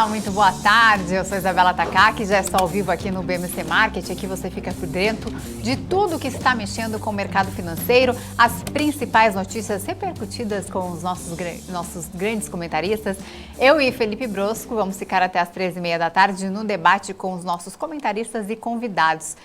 muito boa tarde. Eu sou Isabela Takaki, já estou ao vivo aqui no BMC Market. Aqui você fica por dentro de tudo que está mexendo com o mercado financeiro, as principais notícias repercutidas com os nossos grandes comentaristas. Eu e Felipe Brosco vamos ficar até as 13h30 da tarde no debate com os nossos comentaristas e convidados.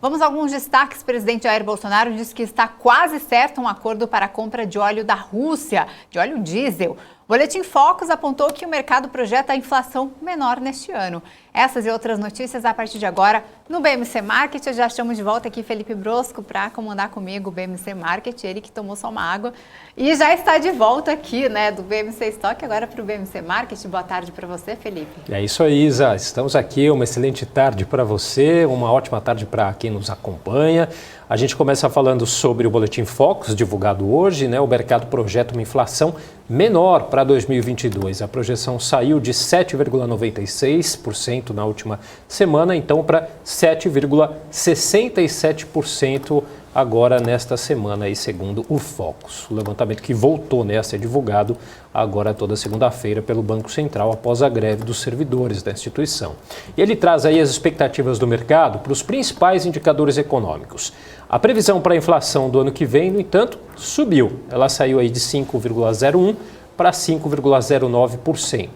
Vamos a alguns destaques. O presidente Jair Bolsonaro disse que está quase certo um acordo para a compra de óleo da Rússia, de óleo diesel. O Boletim Focus apontou que o mercado projeta a inflação menor neste ano. Essas e outras notícias a partir de agora no BMC Market. Eu já chamo de volta aqui Felipe Brosco para comandar comigo o BMC Market, ele que tomou só uma água e já está de volta aqui, né, do BMC Stock agora para o BMC Market. Boa tarde para você, Felipe. É isso aí, Isa. Estamos aqui, uma excelente tarde para você, uma ótima tarde para quem nos acompanha. A gente começa falando sobre o Boletim Focus, divulgado hoje, né? O mercado projeta uma inflação menor para 2022. A projeção saiu de 7,96% na última semana, então para 7,67% agora nesta semana, aí, segundo o Focus. O levantamento que voltou, né, a ser divulgado agora toda segunda-feira pelo Banco Central após a greve dos servidores da instituição. E ele traz aí as expectativas do mercado para os principais indicadores econômicos. A previsão para a inflação do ano que vem, no entanto, subiu. Ela saiu aí de 5,01% para 5,09%.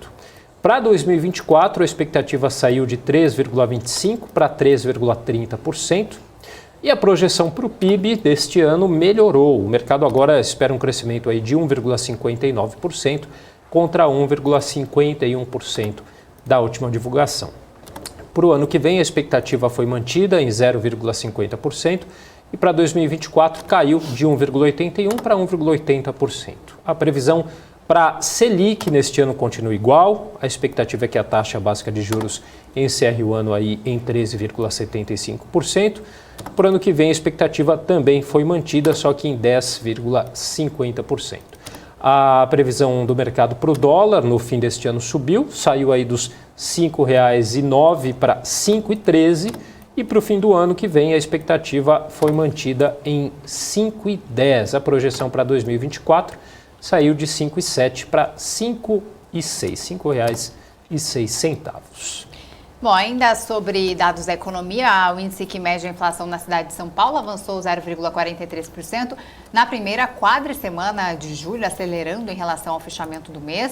Para 2024, a expectativa saiu de 3,25% para 3,30%. E a projeção para o PIB deste ano melhorou. O mercado agora espera um crescimento aí de 1,59% contra 1,51% da última divulgação. Para o ano que vem, a expectativa foi mantida em 0,50% e para 2024 caiu de 1,81% para 1,80%. A previsão para Selic neste ano continua igual. A expectativa é que a taxa básica de juros encerre o ano aí em 13,75%. Para o ano que vem, a expectativa também foi mantida, só que em 10,50%. A previsão do mercado para o dólar no fim deste ano subiu, saiu aí dos R$ 5,09 para R$ 5,13 e para o fim do ano que vem a expectativa foi mantida em R$ 5,10. A projeção para 2024 saiu de R$ 5,07 para R$ 5,06, R$ 5,06. Bom, ainda sobre dados da economia, o índice que mede a inflação na cidade de São Paulo avançou 0,43% na primeira quadricemana de julho, acelerando em relação ao fechamento do mês,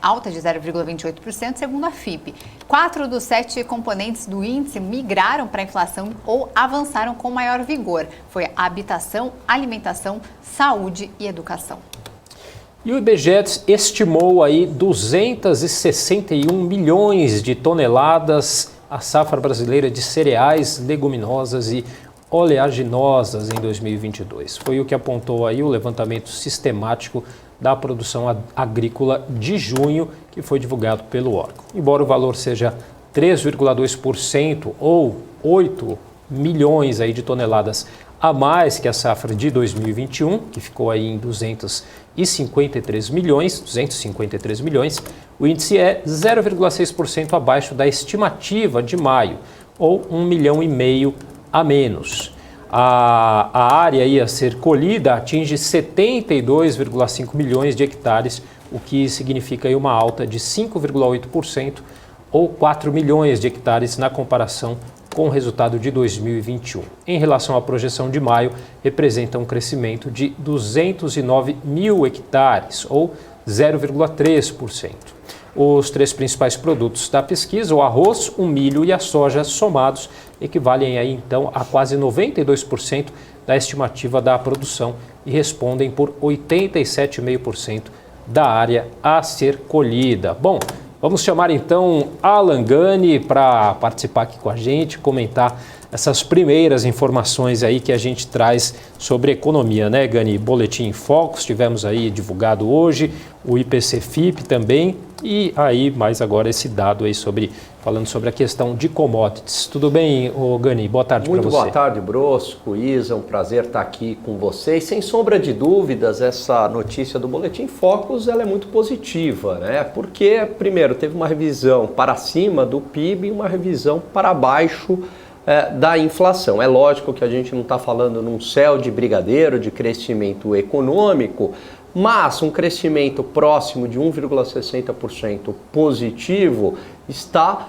alta de 0,28%, segundo a FIPE. 4 dos 7 componentes do índice migraram para a inflação ou avançaram com maior vigor. Foi a habitação, alimentação, saúde e educação. E o IBGE estimou aí 261 milhões de toneladas a safra brasileira de cereais, leguminosas e oleaginosas em 2022. Foi o que apontou aí o levantamento sistemático da produção agrícola de junho, que foi divulgado pelo órgão. Embora o valor seja 3,2% ou 8 milhões aí de toneladas a mais que a safra de 2021, que ficou aí em 253 milhões, o índice é 0,6% abaixo da estimativa de maio, ou 1,5 milhão a menos. A área aí a ser colhida atinge 72,5 milhões de hectares, o que significa aí uma alta de 5,8% ou 4 milhões de hectares na comparação com o resultado de 2021. Em relação à projeção de maio, representa um crescimento de 209 mil hectares, ou 0,3%. Os 3 principais produtos da pesquisa, o arroz, o milho e a soja somados, equivalem aí então a quase 92% da estimativa da produção e respondem por 87,5% da área a ser colhida. Bom, vamos chamar então Alan Gani para participar aqui com a gente, comentar essas primeiras informações aí que a gente traz sobre economia, né, Gani? Boletim Focus, tivemos aí divulgado hoje, o IPC-FIP também, e aí mais agora esse dado aí falando sobre a questão de commodities. Tudo bem, Gani? Boa tarde para você. Muito boa tarde, Brosco, Isa, um prazer estar aqui com vocês. Sem sombra de dúvidas, essa notícia do Boletim Focus, ela é muito positiva, né? Porque, primeiro, teve uma revisão para cima do PIB e uma revisão para baixo da inflação. É lógico que a gente não está falando num céu de brigadeiro, de crescimento econômico, mas um crescimento próximo de 1,60% positivo está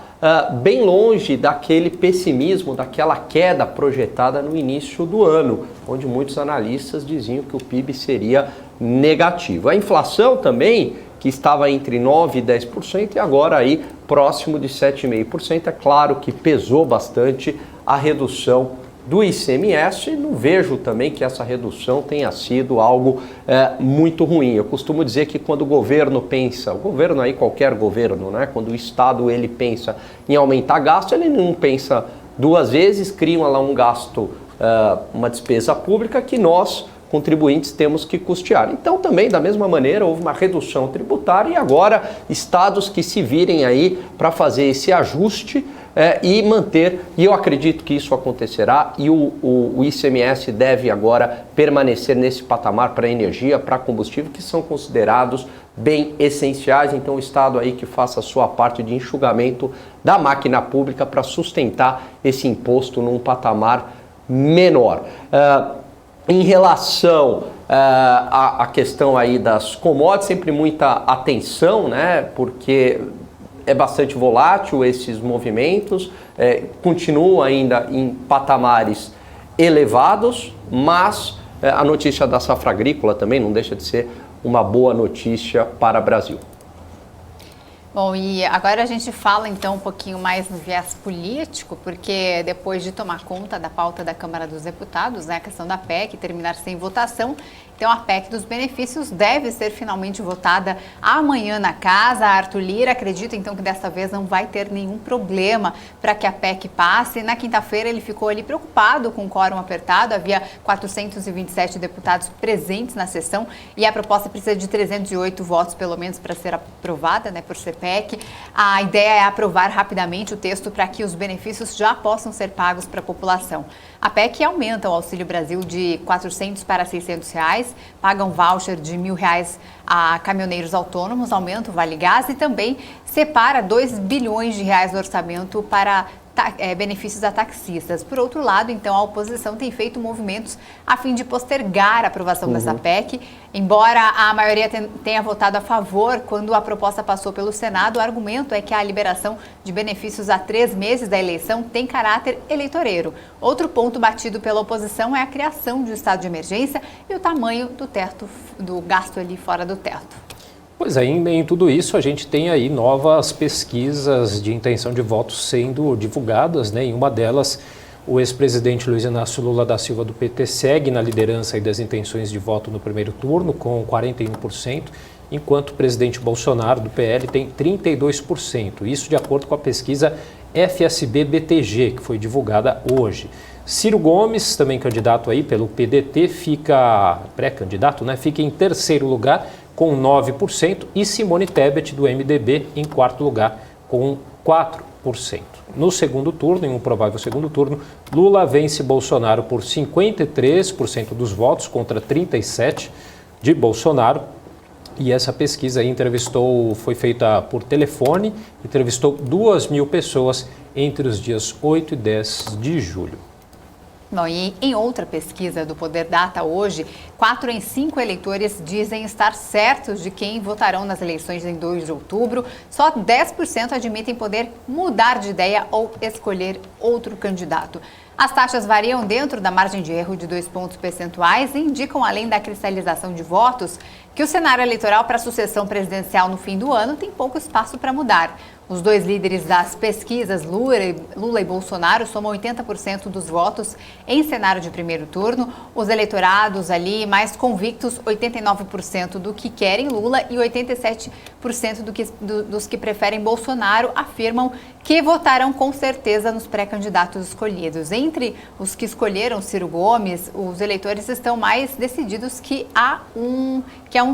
bem longe daquele pessimismo, daquela queda projetada no início do ano, onde muitos analistas diziam que o PIB seria negativo. A inflação também, que estava entre 9% e 10% e agora aí próximo de 7,5%, é claro que pesou bastante a redução do ICMS, e não vejo também que essa redução tenha sido algo muito ruim. Eu costumo dizer que quando o governo pensa, o governo aí, qualquer governo, né? Quando o Estado ele pensa em aumentar gasto, ele não pensa duas vezes, cria lá um gasto, uma despesa pública que nós, contribuintes, temos que custear. Então também, da mesma maneira, houve uma redução tributária e agora estados que se virem aí para fazer esse ajuste e manter, e eu acredito que isso acontecerá, e o ICMS deve agora permanecer nesse patamar para energia, para combustível, que são considerados bem essenciais. Então o Estado aí que faça a sua parte de enxugamento da máquina pública para sustentar esse imposto num patamar menor. Em relação à questão aí das commodities, sempre muita atenção, né? Porque é bastante volátil esses movimentos, continua ainda em patamares elevados, mas a notícia da safra agrícola também não deixa de ser uma boa notícia para o Brasil. Bom, e agora a gente fala então um pouquinho mais no viés político, porque depois de tomar conta da pauta da Câmara dos Deputados, né, a questão da PEC terminar sem votação, então a PEC dos benefícios deve ser finalmente votada amanhã na casa. Arthur Lira acredita então que dessa vez não vai ter nenhum problema para que a PEC passe. Na quinta-feira ele ficou ali preocupado com o quórum apertado, havia 427 deputados presentes na sessão e a proposta precisa de 308 votos pelo menos para ser aprovada, né, por ser PEC. A ideia é aprovar rapidamente o texto para que os benefícios já possam ser pagos para a população. A PEC aumenta o Auxílio Brasil de R$ 400 para R$ 600, paga um voucher de R$ 1.000 a caminhoneiros autônomos, aumenta o Vale Gás e também separa R$ 2 bilhões do orçamento para benefícios a taxistas. Por outro lado, então, a oposição tem feito movimentos a fim de postergar a aprovação dessa PEC. Embora a maioria tenha votado a favor quando a proposta passou pelo Senado, o argumento é que a liberação de benefícios a 3 meses da eleição tem caráter eleitoreiro. Outro ponto batido pela oposição é a criação de um estado de emergência e o tamanho do teto, do gasto ali fora do teto. Pois é, em tudo isso a gente tem aí novas pesquisas de intenção de voto sendo divulgadas, né? Em uma delas, o ex-presidente Luiz Inácio Lula da Silva do PT segue na liderança das intenções de voto no primeiro turno com 41%, enquanto o presidente Bolsonaro do PL tem 32%. Isso de acordo com a pesquisa FSB-BTG, que foi divulgada hoje. Ciro Gomes, também candidato aí pelo PDT, pré-candidato, né? Fica em terceiro lugar com 9% e Simone Tebet do MDB em quarto lugar com 4%. No segundo turno, em um provável segundo turno, Lula vence Bolsonaro por 53% dos votos contra 37% de Bolsonaro. E essa pesquisa aí foi feita por telefone, entrevistou 2.000 pessoas entre os dias 8 e 10 de julho. Bom, e em outra pesquisa do Poder Data hoje, 4 em 5 eleitores dizem estar certos de quem votarão nas eleições em 2 de outubro. Só 10% admitem poder mudar de ideia ou escolher outro candidato. As taxas variam dentro da margem de erro de 2 pontos percentuais e indicam, além da cristalização de votos, que o cenário eleitoral para a sucessão presidencial no fim do ano tem pouco espaço para mudar. Os dois líderes das pesquisas, Lula e Bolsonaro, somam 80% dos votos em cenário de primeiro turno. Os eleitorados ali mais convictos, 89% do que querem Lula e 87% dos que preferem Bolsonaro afirmam que votarão com certeza nos pré-candidatos escolhidos. Entre os que escolheram Ciro Gomes, os eleitores estão mais decididos que há um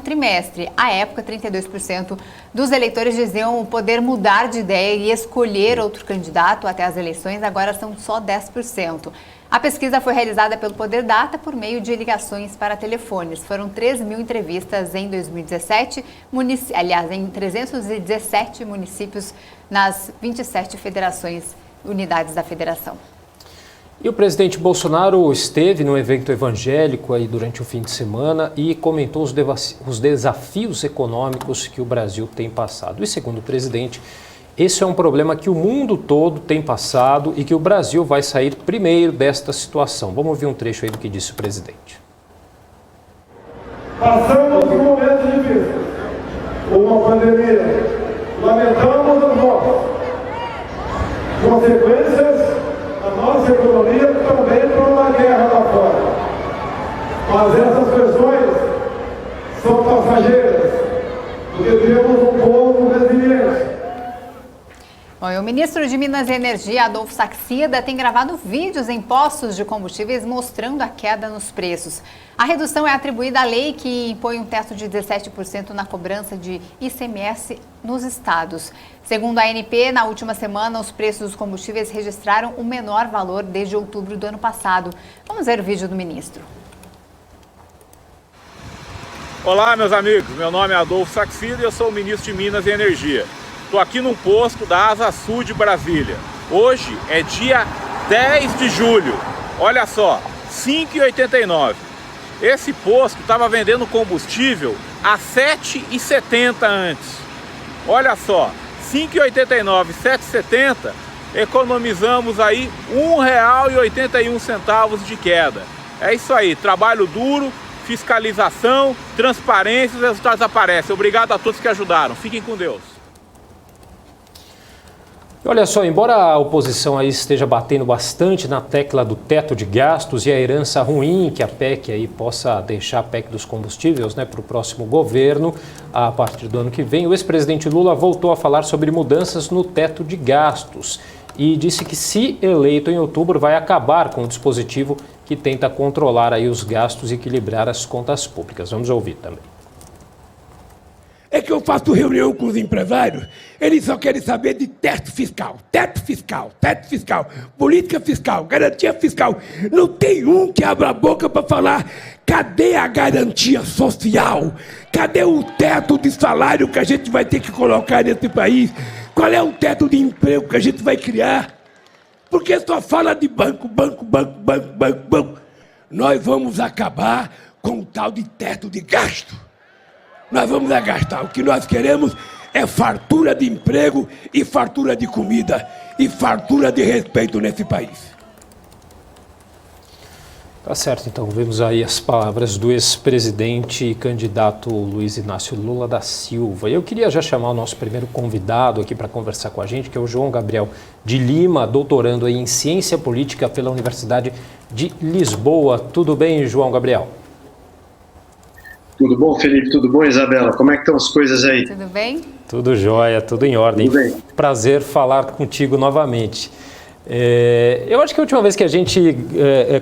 trimestre. À época, 32% dos eleitores diziam poder mudar de ideia e escolher outro candidato até as eleições, agora são só 10%. A pesquisa foi realizada pelo Poder Data por meio de ligações para telefones. Foram 3.000 entrevistas em 2017, em 317 municípios nas 27 unidades da federação. E o presidente Bolsonaro esteve num evento evangélico aí durante o fim de semana e comentou os desafios econômicos que o Brasil tem passado. E segundo o presidente, esse é um problema que o mundo todo tem passado e que o Brasil vai sair primeiro desta situação. Vamos ouvir um trecho aí do que disse o presidente. Passamos por um momento difícil, uma pandemia, lamentamos as mortes, consequências da nossa economia também por uma guerra lá fora. Mas essas questões são passageiras, porque temos um povo resiliente. Bom, e o ministro de Minas e Energia, Adolfo Saxida, tem gravado vídeos em postos de combustíveis mostrando a queda nos preços. A redução é atribuída à lei que impõe um teto de 17% na cobrança de ICMS nos estados. Segundo a ANP, na última semana, os preços dos combustíveis registraram o menor valor desde outubro do ano passado. Vamos ver o vídeo do ministro. Olá, meus amigos. Meu nome é Adolfo Saxida e eu sou o ministro de Minas e Energia. Estou aqui num posto da Asa Sul de Brasília. Hoje é dia 10 de julho. Olha só, 5,89. Esse posto estava vendendo combustível a R$ 7,70 antes. Olha só, 5,89, 7,70, economizamos aí R$ 1,81 de queda. É isso aí, trabalho duro, fiscalização, transparência, os resultados aparecem. Obrigado a todos que ajudaram. Fiquem com Deus. Olha só, embora a oposição aí esteja batendo bastante na tecla do teto de gastos e a herança ruim que a PEC aí possa deixar a PEC dos combustíveis, né, para o próximo governo, a partir do ano que vem, o ex-presidente Lula voltou a falar sobre mudanças no teto de gastos e disse que, se eleito em outubro, vai acabar com o dispositivo que tenta controlar aí os gastos e equilibrar as contas públicas. Vamos ouvir também. É que eu faço reunião com os empresários, eles só querem saber de teto fiscal, política fiscal, garantia fiscal. Não tem um que abra a boca para falar: cadê a garantia social? Cadê o teto de salário que a gente vai ter que colocar nesse país? Qual é o teto de emprego que a gente vai criar? Porque só fala de banco. Nós vamos acabar com o tal de teto de gasto. Nós vamos gastar. O que nós queremos é fartura de emprego e fartura de comida e fartura de respeito nesse país. Tá certo, então vemos aí as palavras do ex-presidente e candidato Luiz Inácio Lula da Silva. Eu queria já chamar o nosso primeiro convidado aqui para conversar com a gente, que é o João Gabriel de Lima, doutorando aí em Ciência Política pela Universidade de Lisboa. Tudo bem, João Gabriel? Tudo bom, Felipe? Tudo bom, Isabela? Como é que estão as coisas aí? Tudo bem? Tudo jóia, tudo em ordem. Tudo bem. Prazer falar contigo novamente. Eu acho que a última vez que a gente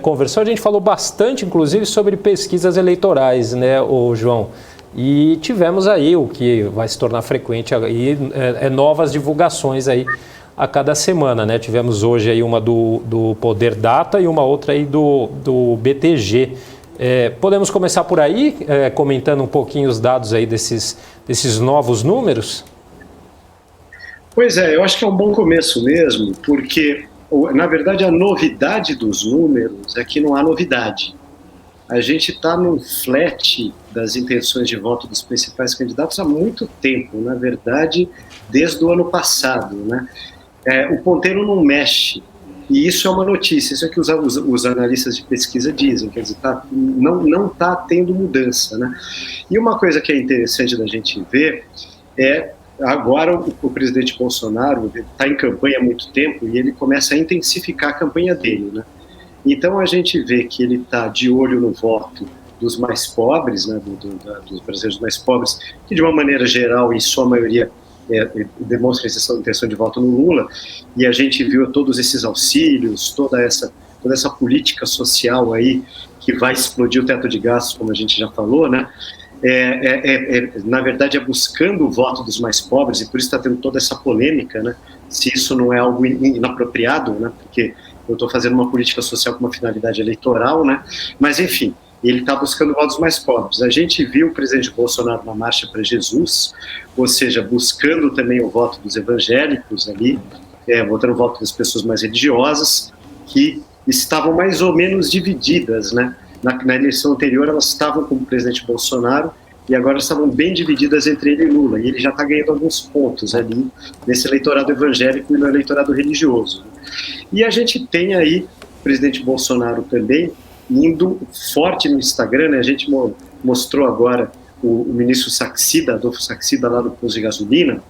conversou, a gente falou bastante, inclusive, sobre pesquisas eleitorais, né, João? E tivemos aí o que vai se tornar frequente aí, novas divulgações aí a cada semana, né? Tivemos hoje aí uma do Poder Data e uma outra aí do BTG. Podemos começar por aí, comentando um pouquinho os dados aí desses novos números? Pois é, eu acho que é um bom começo mesmo, porque, na verdade, a novidade dos números é que não há novidade. A gente está num flat das intenções de voto dos principais candidatos há muito tempo, na verdade, desde o ano passado, né? O ponteiro não mexe. E isso é uma notícia, isso é que os analistas de pesquisa dizem, quer dizer, não está tendo mudança, né? E uma coisa que é interessante da gente ver é, agora o presidente Bolsonaro está em campanha há muito tempo e ele começa a intensificar a campanha dele, né? Então a gente vê que ele está de olho no voto dos mais pobres, né, dos brasileiros mais pobres, que de uma maneira geral, em sua maioria, demonstra essa intenção de voto no Lula, e a gente viu todos esses auxílios, toda essa política social aí que vai explodir o teto de gastos, como a gente já falou, né? Na verdade, buscando o voto dos mais pobres, e por isso está tendo toda essa polêmica, né? Se isso não é algo inapropriado, né? Porque eu estou fazendo uma política social com uma finalidade eleitoral, né? Mas, enfim, ele está buscando votos mais pobres. A gente viu o presidente Bolsonaro na Marcha para Jesus, ou seja, buscando também o voto dos evangélicos ali, votando o voto das pessoas mais religiosas, que estavam mais ou menos divididas, né? Na eleição anterior elas estavam com o presidente Bolsonaro e agora estavam bem divididas entre ele e Lula, e ele já está ganhando alguns pontos ali nesse eleitorado evangélico e no eleitorado religioso. E a gente tem aí o presidente Bolsonaro também indo forte no Instagram, né? A gente mostrou agora o ministro Saxida, Adolfo Saxida, lá do posto de gasolina,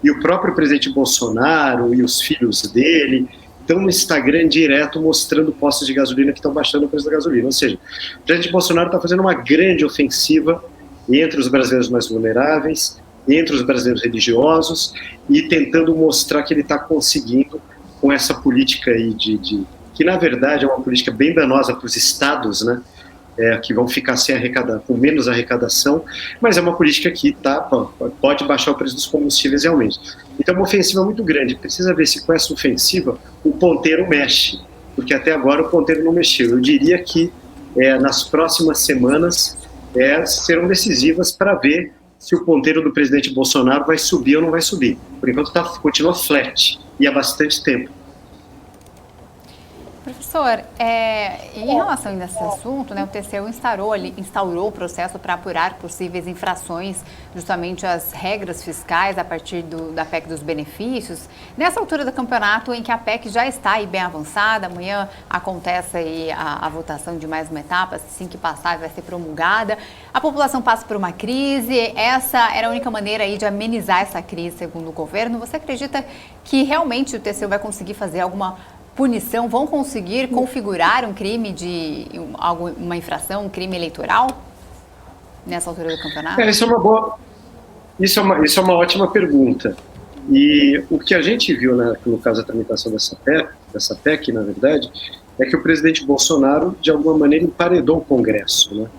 e o próprio presidente Bolsonaro e os filhos dele estão no Instagram direto mostrando postos de gasolina que estão baixando o preço da gasolina. Ou seja, o presidente Bolsonaro está fazendo uma grande ofensiva entre os brasileiros mais vulneráveis, entre os brasileiros religiosos, e tentando mostrar que ele está conseguindo com essa política aí que na verdade é uma política bem danosa para os estados, né? Que vão ficar sem com menos arrecadação, mas é uma política que pode baixar o preço dos combustíveis realmente. Então é uma ofensiva muito grande, precisa ver se com essa ofensiva o ponteiro mexe, porque até agora o ponteiro não mexeu. Eu diria que nas próximas semanas serão decisivas para ver se o ponteiro do presidente Bolsonaro vai subir ou não vai subir. Por enquanto continua flat, e há bastante tempo. Professor, em relação a esse assunto, né, o TCU instaurou o processo para apurar possíveis infrações, justamente as regras fiscais a partir da PEC dos benefícios. Nessa altura do campeonato, em que a PEC já está aí bem avançada, amanhã acontece aí a votação de mais uma etapa, assim que passar vai ser promulgada. A população passa por uma crise, essa era a única maneira aí de amenizar essa crise, segundo o governo. Você acredita que realmente o TCU vai conseguir fazer alguma punição, vão conseguir configurar um crime uma infração, um crime eleitoral nessa altura do campeonato? Isso é uma ótima pergunta. E o que a gente viu no caso da tramitação dessa PEC, na verdade, é que o presidente Bolsonaro, de alguma maneira, emparedou o Congresso, né?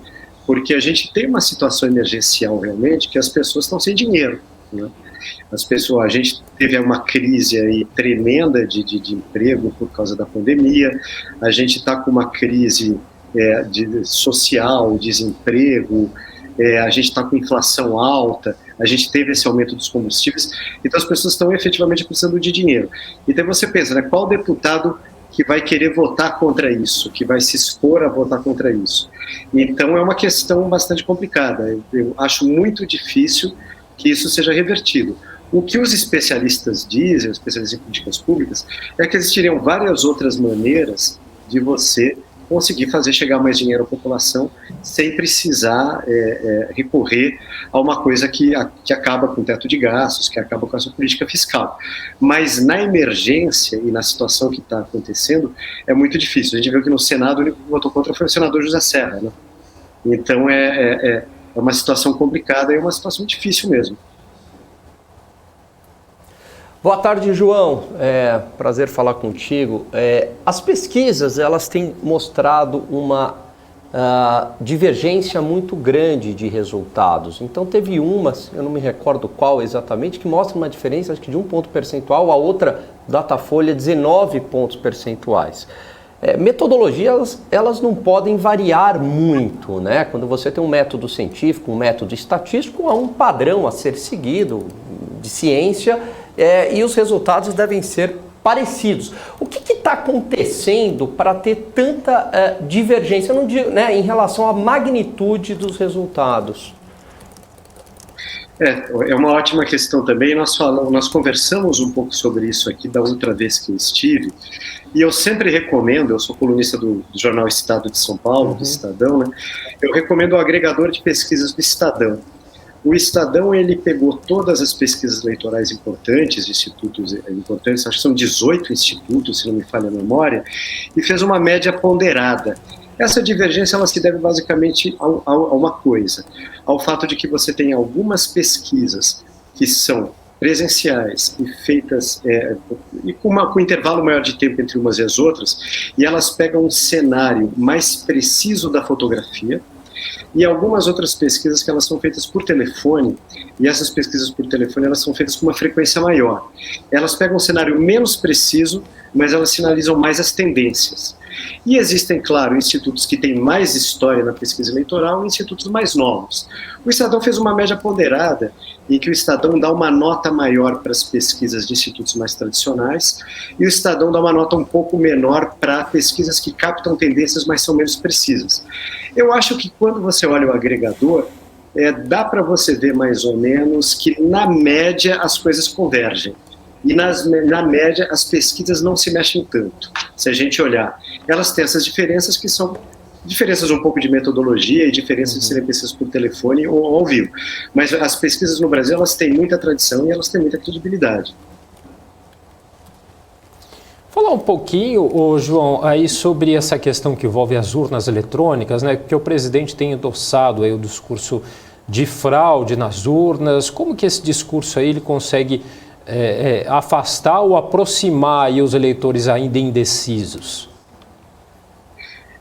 Porque a gente tem uma situação emergencial realmente que as pessoas estão sem dinheiro, né? A gente teve uma crise aí tremenda de emprego por causa da pandemia, a gente está com uma crise social, desemprego, a gente está com inflação alta, a gente teve esse aumento dos combustíveis, então as pessoas estão efetivamente precisando de dinheiro. Então você pensa, né, qual deputado que vai querer votar contra isso, que vai se expor a votar contra isso? Então é uma questão bastante complicada, eu acho muito difícil que isso seja revertido. O que os especialistas dizem, os especialistas em políticas públicas, é que existiriam várias outras maneiras de você conseguir fazer chegar mais dinheiro à população sem precisar recorrer a uma coisa que acaba com o teto de gastos, que acaba com essa política fiscal. Mas na emergência e na situação que está acontecendo, é muito difícil. A gente viu que no Senado o único que votou contra foi o senador José Serra, né? Então é uma situação complicada e uma situação difícil mesmo. Boa tarde, João. Prazer falar contigo. As pesquisas, elas têm mostrado uma divergência muito grande de resultados. Então teve uma, eu não me recordo qual exatamente, que mostra uma diferença, acho que de 1 ponto percentual, a outra, Datafolha, 19 pontos percentuais. Metodologias, elas não podem variar muito, né? Quando você tem um método científico, um método estatístico, há um padrão a ser seguido de ciência e os resultados devem ser parecidos. O que está acontecendo para ter tanta divergência, não digo, né, em relação à magnitude dos resultados? É uma ótima questão também. Nós conversamos um pouco sobre isso aqui da outra vez que eu estive, e eu sempre recomendo, eu sou colunista do jornal Estado de São Paulo, do Estadão, né? Eu recomendo o agregador de pesquisas do Estadão. O Estadão, ele pegou todas as pesquisas eleitorais importantes, institutos importantes, acho que são 18 institutos, se não me falha a memória, e fez uma média ponderada. Essa divergência, ela se deve basicamente a uma coisa, ao fato de que você tem algumas pesquisas que são presenciais e feitas e com intervalo maior de tempo entre umas e as outras, e elas pegam um cenário mais preciso da fotografia, e algumas outras pesquisas que elas são feitas por telefone, e essas pesquisas por telefone elas são feitas com uma frequência maior. Elas pegam um cenário menos preciso, mas elas sinalizam mais as tendências. E existem, claro, institutos que têm mais história na pesquisa eleitoral e institutos mais novos. O Estadão fez uma média ponderada em que o Estadão dá uma nota maior para as pesquisas de institutos mais tradicionais e o Estadão dá uma nota um pouco menor para pesquisas que captam tendências, mas são menos precisas. Eu acho que quando você olha o agregador, dá para você ver mais ou menos que, na média, as coisas convergem. E, na média, as pesquisas não se mexem tanto. Se a gente olhar, elas têm essas diferenças que são diferenças um pouco de metodologia e diferenças de serem pesquisas por telefone ou ao vivo. Mas as pesquisas no Brasil, elas têm muita tradição e elas têm muita credibilidade. Falar um pouquinho, João, aí sobre essa questão que envolve as urnas eletrônicas, né? Porque o presidente tem endossado aí o discurso de fraude nas urnas. Como que esse discurso aí ele consegue afastar ou aproximar aí os eleitores ainda indecisos?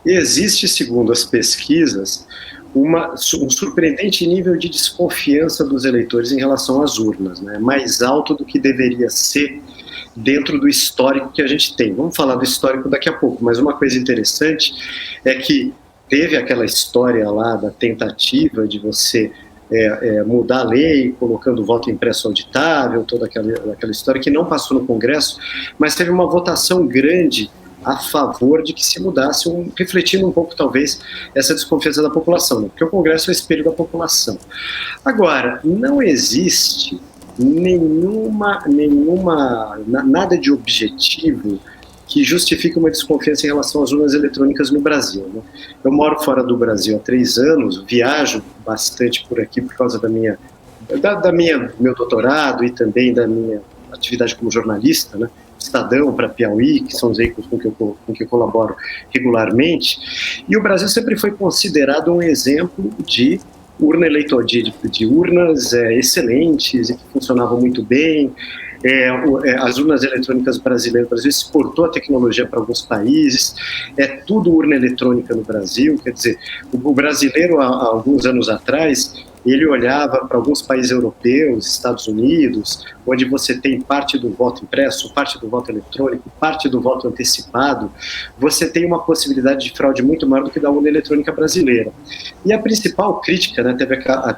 Existe, segundo as pesquisas, um surpreendente nível de desconfiança dos eleitores em relação às urnas, né? Mais alto do que deveria ser dentro do histórico que a gente tem. Vamos falar do histórico daqui a pouco, mas uma coisa interessante é que teve aquela história lá da tentativa de você mudar a lei, colocando o voto impresso auditável, toda aquela história que não passou no Congresso, mas teve uma votação grande a favor de que se mudasse, refletindo um pouco, talvez, essa desconfiança da população, né? Porque o Congresso é o espelho da população. Agora, não existe nada de objetivo que justifique uma desconfiança em relação às urnas eletrônicas no Brasil, né? Eu moro fora do Brasil há 3 anos, viajo bastante por aqui por causa meu doutorado e também da minha atividade como jornalista, né? Estadão para Piauí, que são os veículos com que eu colaboro regularmente, e o Brasil sempre foi considerado um exemplo de urna eleitoral, de urnas excelentes e que funcionavam muito bem. As urnas eletrônicas brasileiras, o Brasil exportou a tecnologia para alguns países, tudo urna eletrônica no Brasil, quer dizer, o brasileiro há alguns anos atrás, ele olhava para alguns países europeus, Estados Unidos, onde você tem parte do voto impresso, parte do voto eletrônico, parte do voto antecipado, você tem uma possibilidade de fraude muito maior do que da urna eletrônica brasileira. E a principal crítica, né,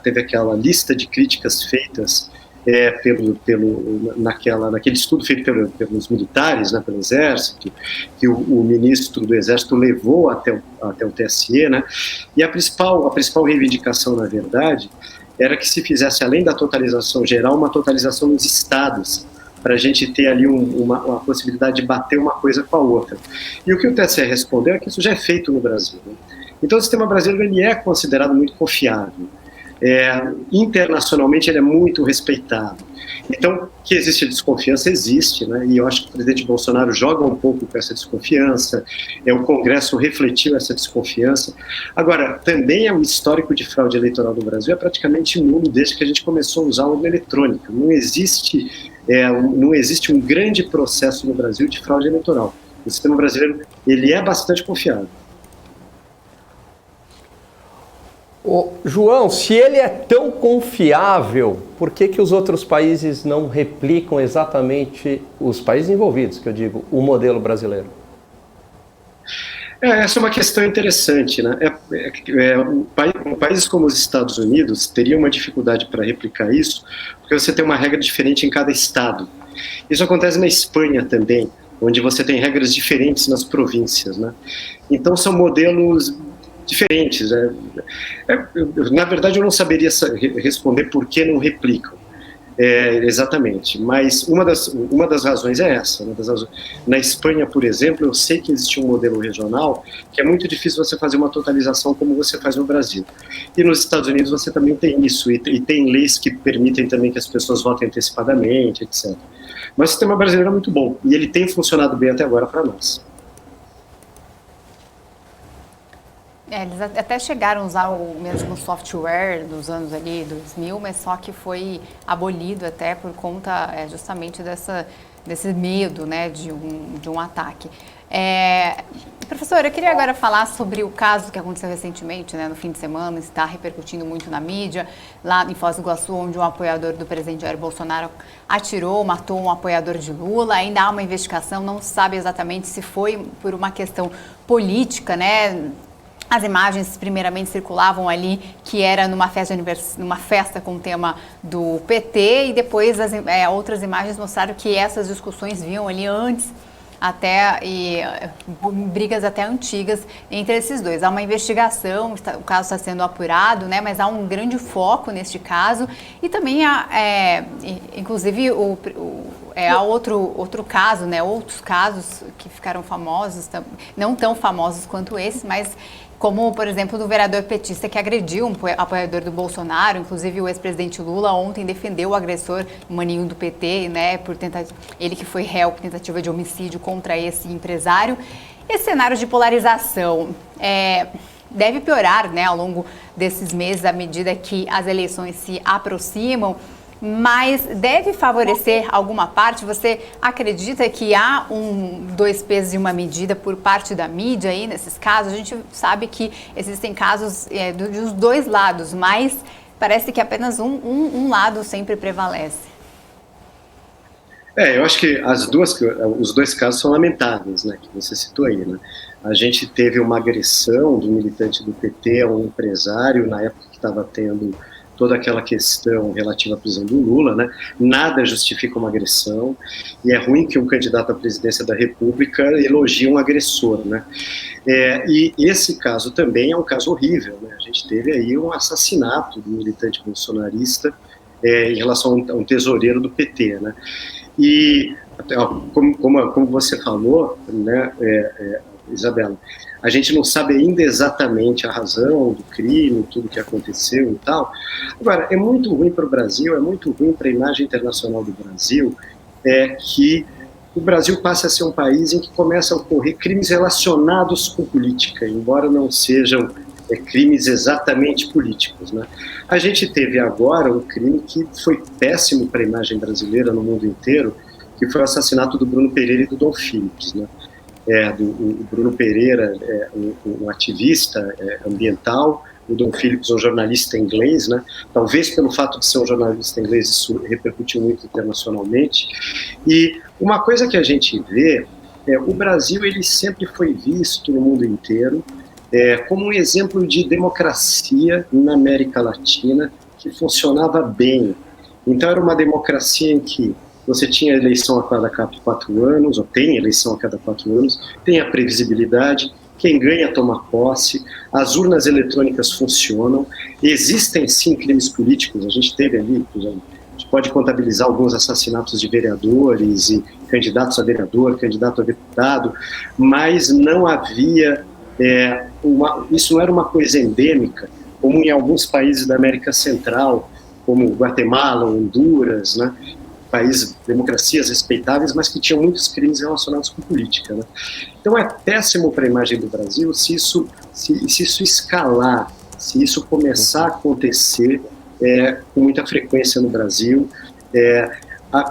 teve aquela lista de críticas feitas naquele estudo feito pelos militares, né, pelo Exército, que o ministro do Exército levou até o TSE, né, e a principal reivindicação, na verdade, era que se fizesse, além da totalização geral, uma totalização nos estados, para a gente ter ali uma possibilidade de bater uma coisa com a outra. E o que o TSE respondeu é que isso já é feito no Brasil, né? Então o sistema brasileiro ele é considerado muito confiável. Internacionalmente ele é muito respeitado. Então, que existe desconfiança, existe, né? E eu acho que o presidente Bolsonaro joga um pouco com essa desconfiança, o Congresso refletiu essa desconfiança. Agora, também o histórico de fraude eleitoral no Brasil é praticamente nulo desde que a gente começou a usar a urna eletrônica. Não existe um grande processo no Brasil de fraude eleitoral. O sistema brasileiro ele é bastante confiável. João, se ele é tão confiável, por que os outros países não replicam exatamente, os países envolvidos, que eu digo, o modelo brasileiro? Essa é uma questão interessante, né? Países como os Estados Unidos teriam uma dificuldade para replicar isso, porque você tem uma regra diferente em cada estado. Isso acontece na Espanha também, onde você tem regras diferentes nas províncias, né? Então são modelos diferentes. Na verdade, eu não saberia responder por que não replicam exatamente, mas uma das razões é essa. Na Espanha, por exemplo, eu sei que existe um modelo regional que é muito difícil você fazer uma totalização como você faz no Brasil. E nos Estados Unidos você também tem isso, e tem leis que permitem também que as pessoas votem antecipadamente, etc. Mas o sistema brasileiro é muito bom, e ele tem funcionado bem até agora para nós. Eles até chegaram a usar o mesmo software dos anos ali 2000, mas só que foi abolido até por conta justamente desse medo, né, de um ataque. Professor, eu queria agora falar sobre o caso que aconteceu recentemente, né, no fim de semana, está repercutindo muito na mídia, lá em Foz do Iguaçu, onde um apoiador do presidente Jair Bolsonaro atirou, matou um apoiador de Lula. Ainda há uma investigação, não se sabe exatamente se foi por uma questão política, né? As imagens primeiramente circulavam ali que era numa festa com o tema do PT, e depois outras imagens mostraram que essas discussões vinham ali antes, brigas até antigas entre esses dois. Há uma investigação, o caso está sendo apurado, né, mas há um grande foco neste caso, e também inclusive há outro caso, né, outros casos que ficaram famosos, não tão famosos quanto esses, mas como, por exemplo, do vereador petista que agrediu um apoiador do Bolsonaro. Inclusive, o ex-presidente Lula ontem defendeu o agressor, o maninho do PT, né, ele que foi réu por tentativa de homicídio contra esse empresário. Esse cenário de polarização deve piorar, né, ao longo desses meses, à medida que as eleições se aproximam, mas deve favorecer alguma parte? Você acredita que há dois pesos e uma medida por parte da mídia aí nesses casos? A gente sabe que existem casos dos dois lados, mas parece que apenas um lado sempre prevalece. Eu acho que os dois casos são lamentáveis, né, que você citou aí, né? A gente teve uma agressão do militante do PT a um empresário na época que estava tendo toda aquela questão relativa à prisão do Lula, né? Nada justifica uma agressão, e é ruim que um candidato à presidência da República elogie um agressor, né? E esse caso também é um caso horrível, né? A gente teve aí um assassinato do militante bolsonarista em relação a um tesoureiro do PT, né? E como você falou, né, Isabela, a gente não sabe ainda exatamente a razão do crime, tudo que aconteceu e tal. Agora, é muito ruim para o Brasil, é muito ruim para a imagem internacional do Brasil, que o Brasil passe a ser um país em que começam a ocorrer crimes relacionados com política, embora não sejam crimes exatamente políticos, né? A gente teve agora um crime que foi péssimo para a imagem brasileira no mundo inteiro, que foi o assassinato do Bruno Pereira e do Dom Phillips, né? O Bruno Pereira um ativista ambiental, o Dom Phillips um jornalista inglês, né? Talvez pelo fato de ser um jornalista inglês isso repercutiu muito internacionalmente. E uma coisa que a gente vê o Brasil ele sempre foi visto no mundo inteiro como um exemplo de democracia na América Latina que funcionava bem. Então era uma democracia em que você tinha eleição a cada 4 anos, ou tem eleição a cada 4 anos, tem a previsibilidade, quem ganha toma posse, as urnas eletrônicas funcionam, existem sim crimes políticos, a gente teve ali, a gente pode contabilizar alguns assassinatos de vereadores e candidatos a vereador, candidato a deputado, mas não havia, isso não era uma coisa endêmica, como em alguns países da América Central, como Guatemala, Honduras, né? Países, democracias respeitáveis, mas que tinham muitos crimes relacionados com política, né? Então é péssimo para a imagem do Brasil se isso escalar, se isso começar a acontecer com muita frequência no Brasil.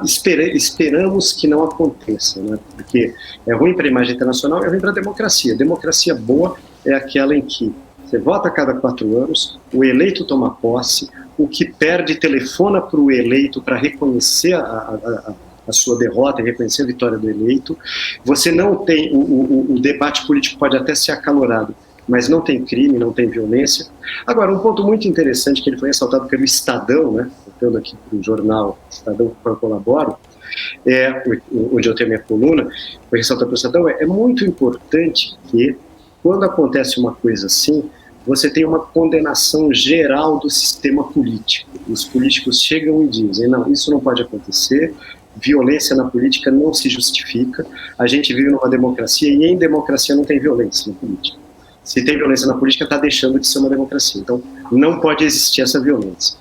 Esperamos que não aconteça, né? Porque é ruim para a imagem internacional, é ruim para a democracia. Democracia boa é aquela em que você vota a cada 4 anos, o eleito toma posse, o que perde telefona para o eleito para reconhecer a sua derrota, reconhecer a vitória do eleito. Você não tem, o debate político pode até ser acalorado, mas não tem crime, não tem violência. Agora, um ponto muito interessante que ele foi ressaltado pelo Estadão, né, voltando aqui para o jornal Estadão, com o qual eu colaboro, onde eu tenho minha coluna, foi ressaltado pelo Estadão, é muito importante que, quando acontece uma coisa assim, você tem uma condenação geral do sistema político. Os políticos chegam e dizem, não, isso não pode acontecer, violência na política não se justifica, a gente vive numa democracia e em democracia não tem violência na política. Se tem violência na política, está deixando de ser uma democracia. Então, não pode existir essa violência.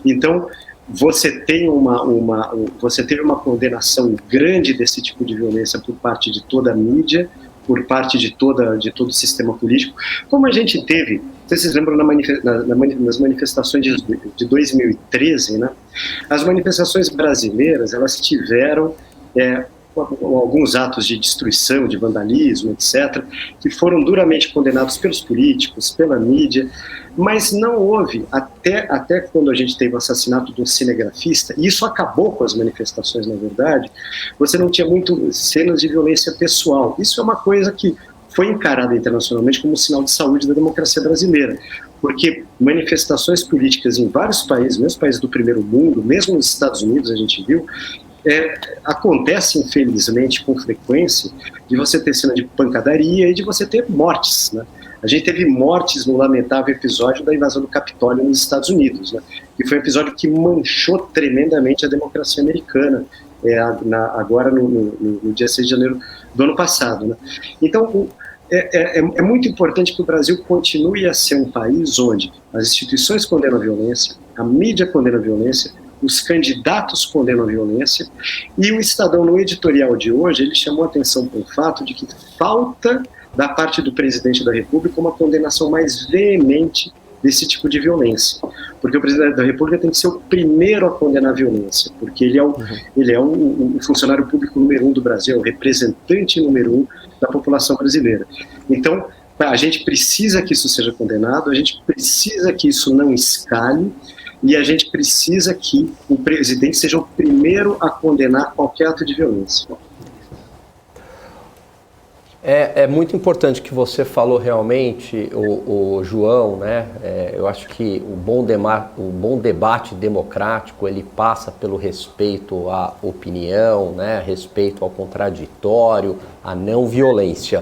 Então, você teve uma condenação grande desse tipo de violência por parte de toda a mídia, por parte de todo o sistema político, como a gente teve, vocês lembram nas manifestações de 2013, né? As manifestações brasileiras, elas tiveram alguns atos de destruição, de vandalismo, etc., que foram duramente condenados pelos políticos, pela mídia, mas não houve, até quando a gente teve o assassinato de um cinegrafista, e isso acabou com as manifestações, na verdade, você não tinha muito cenas de violência pessoal. Isso é uma coisa que foi encarada internacionalmente como um sinal de saúde da democracia brasileira, porque manifestações políticas em vários países, mesmo países do primeiro mundo, mesmo nos Estados Unidos a gente viu, acontece infelizmente com frequência de você ter cena de pancadaria e de você ter mortes, né? A gente teve mortes no lamentável episódio da invasão do Capitólio nos Estados Unidos, né? Que foi um episódio que manchou tremendamente a democracia americana, agora no dia 6 de janeiro do ano passado, né? Então, é muito importante que o Brasil continue a ser um país onde as instituições condenam a violência, a mídia condena a violência, os candidatos condenam a violência, e o Estadão, no editorial de hoje, ele chamou a atenção para o fato de que falta da parte do presidente da República uma condenação mais veemente desse tipo de violência, porque o presidente da República tem que ser o primeiro a condenar a violência, porque ele é o funcionário público número 1 do Brasil, é o representante número 1 da população brasileira. Então, a gente precisa que isso seja condenado, a gente precisa que isso não escale, e a gente precisa que o presidente seja o primeiro a condenar qualquer ato de violência. É muito importante que você falou realmente, o João, né? Eu acho que o bom debate democrático, ele passa pelo respeito à opinião, né? Respeito ao contraditório, à não violência.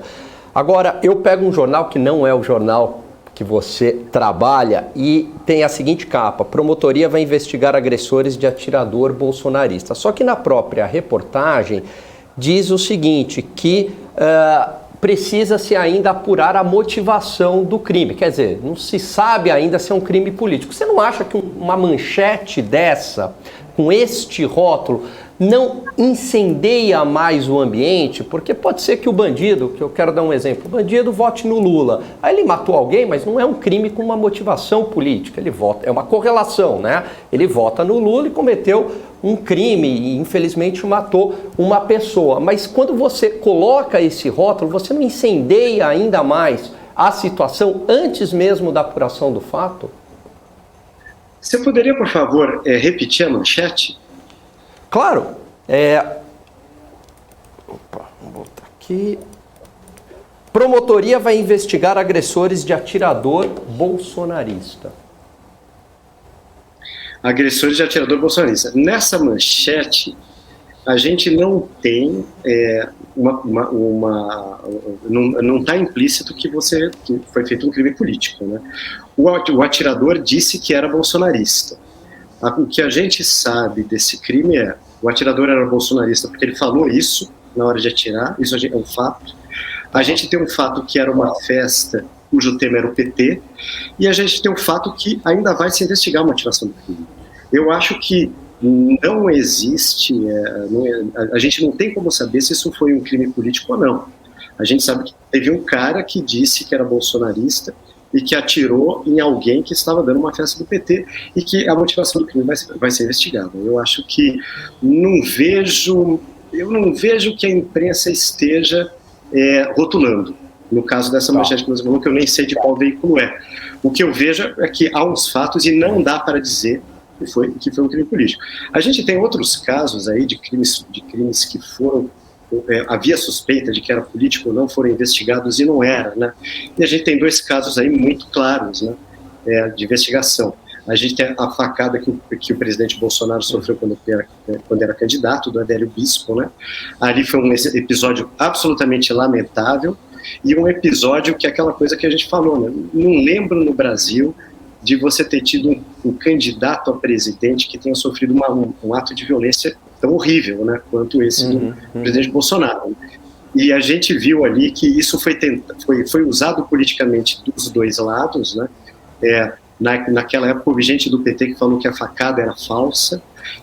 Agora, eu pego um jornal que não é o jornal que você trabalha e tem a seguinte capa: promotoria vai investigar agressores de atirador bolsonarista. Só que na própria reportagem diz o seguinte, que precisa-se ainda apurar a motivação do crime. Quer dizer, não se sabe ainda se é um crime político. Você não acha que uma manchete dessa, com este rótulo, não incendeia mais o ambiente? Porque pode ser que o bandido, que eu quero dar um exemplo, o bandido vote no Lula. Aí ele matou alguém, mas não é um crime com uma motivação política. Ele vota, é uma correlação, né? Ele vota no Lula e cometeu um crime e infelizmente matou uma pessoa. Mas quando você coloca esse rótulo, você não incendeia ainda mais a situação antes mesmo da apuração do fato? Você poderia, por favor, repetir a manchete? Claro. Vamos botar aqui. Promotoria vai investigar agressores de atirador bolsonarista. Agressores de atirador bolsonarista. Nessa manchete, a gente não tem não está implícito que foi feito um crime político, né? O atirador disse que era bolsonarista. O que a gente sabe desse crime o atirador era bolsonarista porque ele falou isso na hora de atirar, isso é um fato. A gente tem um fato que era uma festa cujo tema era o PT, e a gente tem um fato que ainda vai se investigar a motivação do crime. Eu acho que não existe, a gente não tem como saber se isso foi um crime político ou não. A gente sabe que teve um cara que disse que era bolsonarista e que atirou em alguém que estava dando uma festa do PT, e que a motivação do crime vai ser investigada. Eu acho que eu não vejo que a imprensa esteja rotulando. No caso dessa manchete que você falou, que eu nem sei de qual veículo é. O que eu vejo é que há uns fatos e não dá para dizer que foi um crime político. A gente tem outros casos aí de crimes que foram, havia suspeita de que era político ou não, foram investigados e não era, né? E a gente tem dois casos aí muito claros, né, de investigação. A gente tem a facada que o presidente Bolsonaro sofreu quando era candidato, do Adélio Bispo, né? Ali foi um episódio absolutamente lamentável, e um episódio que é aquela coisa que a gente falou, né? Não lembro no Brasil de você ter tido um candidato a presidente que tenha sofrido um ato de violência tão horrível, né, quanto esse do presidente Bolsonaro. E a gente viu ali que isso foi usado politicamente dos dois lados, né? Naquela época houve gente do PT que falou que a facada era falsa,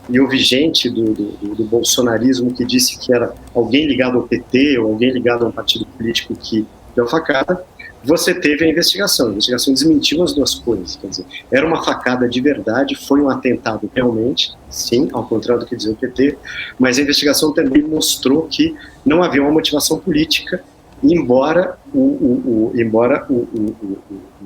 e houve gente do bolsonarismo que disse que era alguém ligado ao PT ou alguém ligado a um partido político que deu a facada. você teve a investigação desmentiu as duas coisas, quer dizer, era uma facada de verdade, foi um atentado realmente, sim, ao contrário do que dizia o PT, mas a investigação também mostrou que não havia uma motivação política, embora o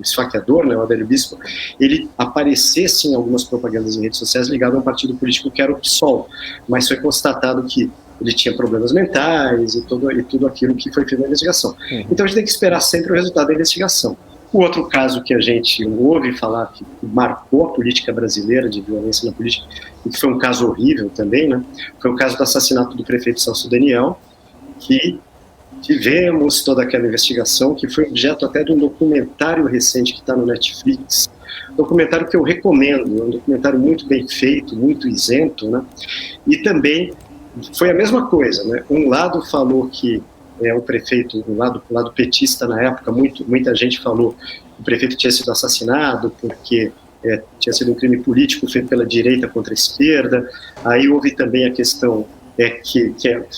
esfaqueador, né, o Adélio Bispo, ele aparecesse em algumas propagandas em redes sociais ligado a um partido político que era o PSOL, mas foi constatado que ele tinha problemas mentais e tudo aquilo que foi feito na investigação. Então a gente tem que esperar sempre o resultado da investigação. O outro caso que a gente ouve falar, que marcou a política brasileira de violência na política, e que foi um caso horrível também, né, foi o caso do assassinato do prefeito Celso Daniel, que tivemos toda aquela investigação, que foi objeto até de um documentário recente que está no Netflix, documentário que eu recomendo, é um documentário muito bem feito, muito isento, né, e também foi a mesma coisa, né? Um lado falou que o prefeito, o lado petista na época, muita gente falou que o prefeito tinha sido assassinado porque tinha sido um crime político feito pela direita contra a esquerda. Aí houve também a questão que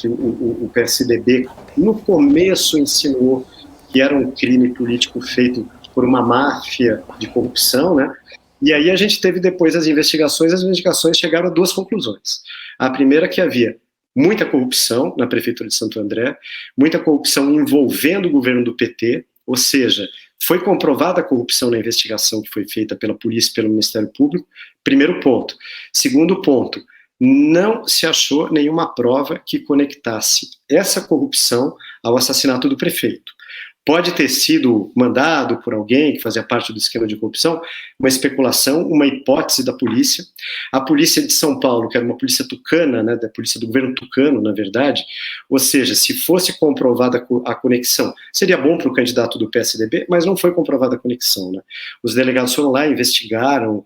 o PSDB no começo insinuou que era um crime político feito por uma máfia de corrupção, né? E aí a gente teve depois as investigações chegaram a duas conclusões. A primeira, que havia muita corrupção na prefeitura de Santo André, muita corrupção envolvendo o governo do PT, ou seja, foi comprovada a corrupção na investigação que foi feita pela polícia e pelo Ministério Público, primeiro ponto. Segundo ponto, não se achou nenhuma prova que conectasse essa corrupção ao assassinato do prefeito. Pode ter sido mandado por alguém que fazia parte do esquema de corrupção, uma especulação, uma hipótese da polícia. A polícia de São Paulo, que era uma polícia tucana, né, da polícia do governo tucano, na verdade, ou seja, se fosse comprovada a conexão, seria bom para o candidato do PSDB, mas não foi comprovada a conexão, né? Os delegados foram lá, investigaram,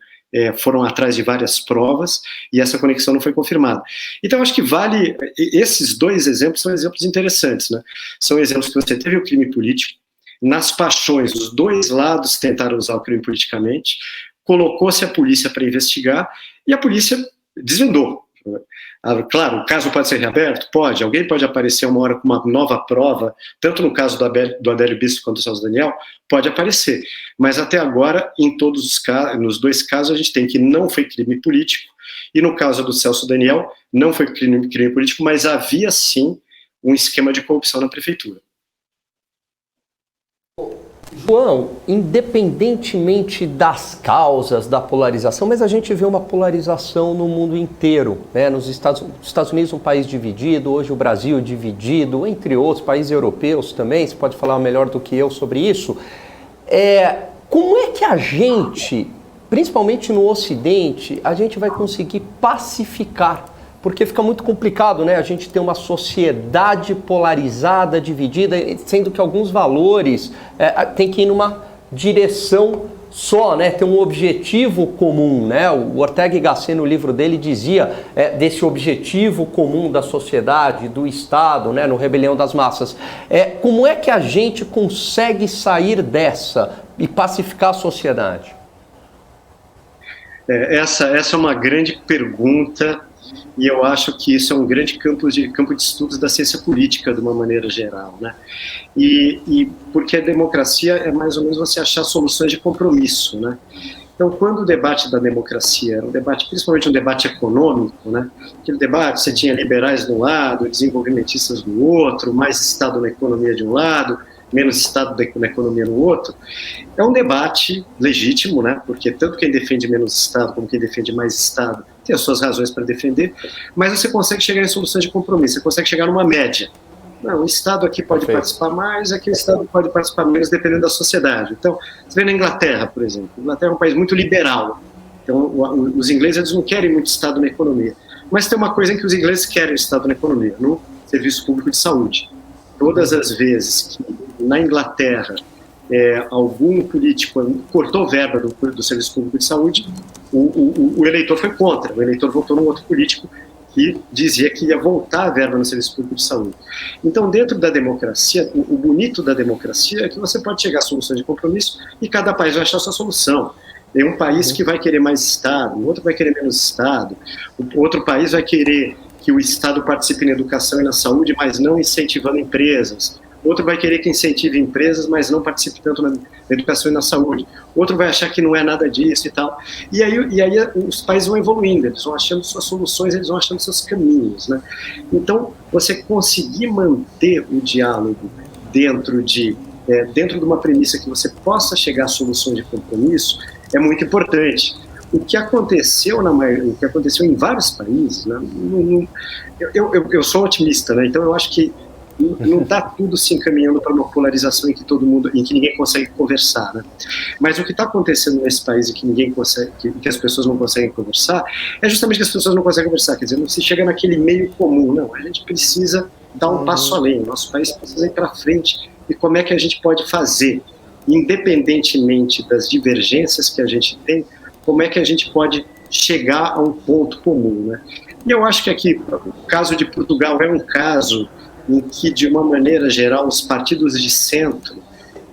foram atrás de várias provas e essa conexão não foi confirmada. Então, acho que vale... Esses dois exemplos são exemplos interessantes, né? São exemplos que você teve o crime político, nas paixões, os dois lados tentaram usar o crime politicamente, colocou-se a polícia para investigar e a polícia desvendou. Claro, o caso pode ser reaberto? Pode. Alguém pode aparecer uma hora com uma nova prova, tanto no caso do Adélio Bispo quanto do Celso Daniel, pode aparecer. Mas até agora, em todos os casos, nos dois casos, a gente tem que não foi crime político, e no caso do Celso Daniel, não foi crime político, mas havia sim um esquema de corrupção na prefeitura. João, independentemente das causas da polarização, mas a gente vê uma polarização no mundo inteiro, né? Nos Estados Unidos, um país dividido, hoje o Brasil dividido, entre outros países europeus também, você pode falar melhor do que eu sobre isso. Como é que a gente, principalmente no Ocidente, a gente vai conseguir pacificar? Porque fica muito complicado, né? A gente ter uma sociedade polarizada, dividida, sendo que alguns valores tem que ir numa direção só, né? Ter um objetivo comum, né? O Ortega y Gasset, no livro dele, dizia desse objetivo comum da sociedade, do Estado, né? No Rebelião das Massas. Como é que a gente consegue sair dessa e pacificar a sociedade? Essa é uma grande pergunta. E eu acho que isso é um grande campo de estudos da ciência política, de uma maneira geral, né? E porque a democracia é mais ou menos você achar soluções de compromisso, né? Então, quando o debate da democracia era um debate, principalmente um debate econômico, né? Aquele debate, você tinha liberais de um lado, desenvolvimentistas do outro, mais Estado na economia de um lado, menos Estado na economia no outro, é um debate legítimo, né? Porque tanto quem defende menos Estado como quem defende mais Estado tem as suas razões para defender, mas você consegue chegar em soluções de compromisso, você consegue chegar numa média. Não, o Estado aqui pode participar mais, aqui o Estado pode participar menos, dependendo da sociedade. Então, você vê na Inglaterra, por exemplo, a Inglaterra é um país muito liberal, então os ingleses eles não querem muito Estado na economia, mas tem uma coisa em que os ingleses querem o Estado na economia, no serviço público de saúde. Todas as vezes que na Inglaterra algum político cortou verba do serviço público de saúde, o eleitor foi contra, o eleitor votou num outro político que dizia que ia voltar a verba no serviço público de saúde. Então, dentro da democracia, o bonito da democracia é que você pode chegar a soluções de compromisso e cada país vai achar a sua solução. Tem um país que vai querer mais Estado, o outro vai querer menos Estado, o outro país vai querer que o Estado participe na educação e na saúde, mas não incentivando empresas. outro vai querer que incentive empresas, mas não participe tanto na educação e na saúde, outro vai achar que não é nada disso e tal. E aí os países vão evoluindo, eles vão achando suas soluções, eles vão achando seus caminhos, né? Então, você conseguir manter o diálogo dentro de uma premissa que você possa chegar a soluções de compromisso é muito importante. O que aconteceu em vários países, né? Eu sou otimista, né? Então eu acho que não está tudo se encaminhando para uma polarização em que ninguém consegue conversar, né? Mas o que está acontecendo nesse país e que ninguém consegue, que as pessoas não conseguem conversar, é justamente que as pessoas não conseguem conversar. Quer dizer, não se chega naquele meio comum, não. A gente precisa dar um passo além. Nosso país precisa ir para frente. E como é que a gente pode fazer, independentemente das divergências que a gente tem, como é que a gente pode chegar a um ponto comum, né? E eu acho que aqui o caso de Portugal é um caso em que, de uma maneira geral, os partidos de centro,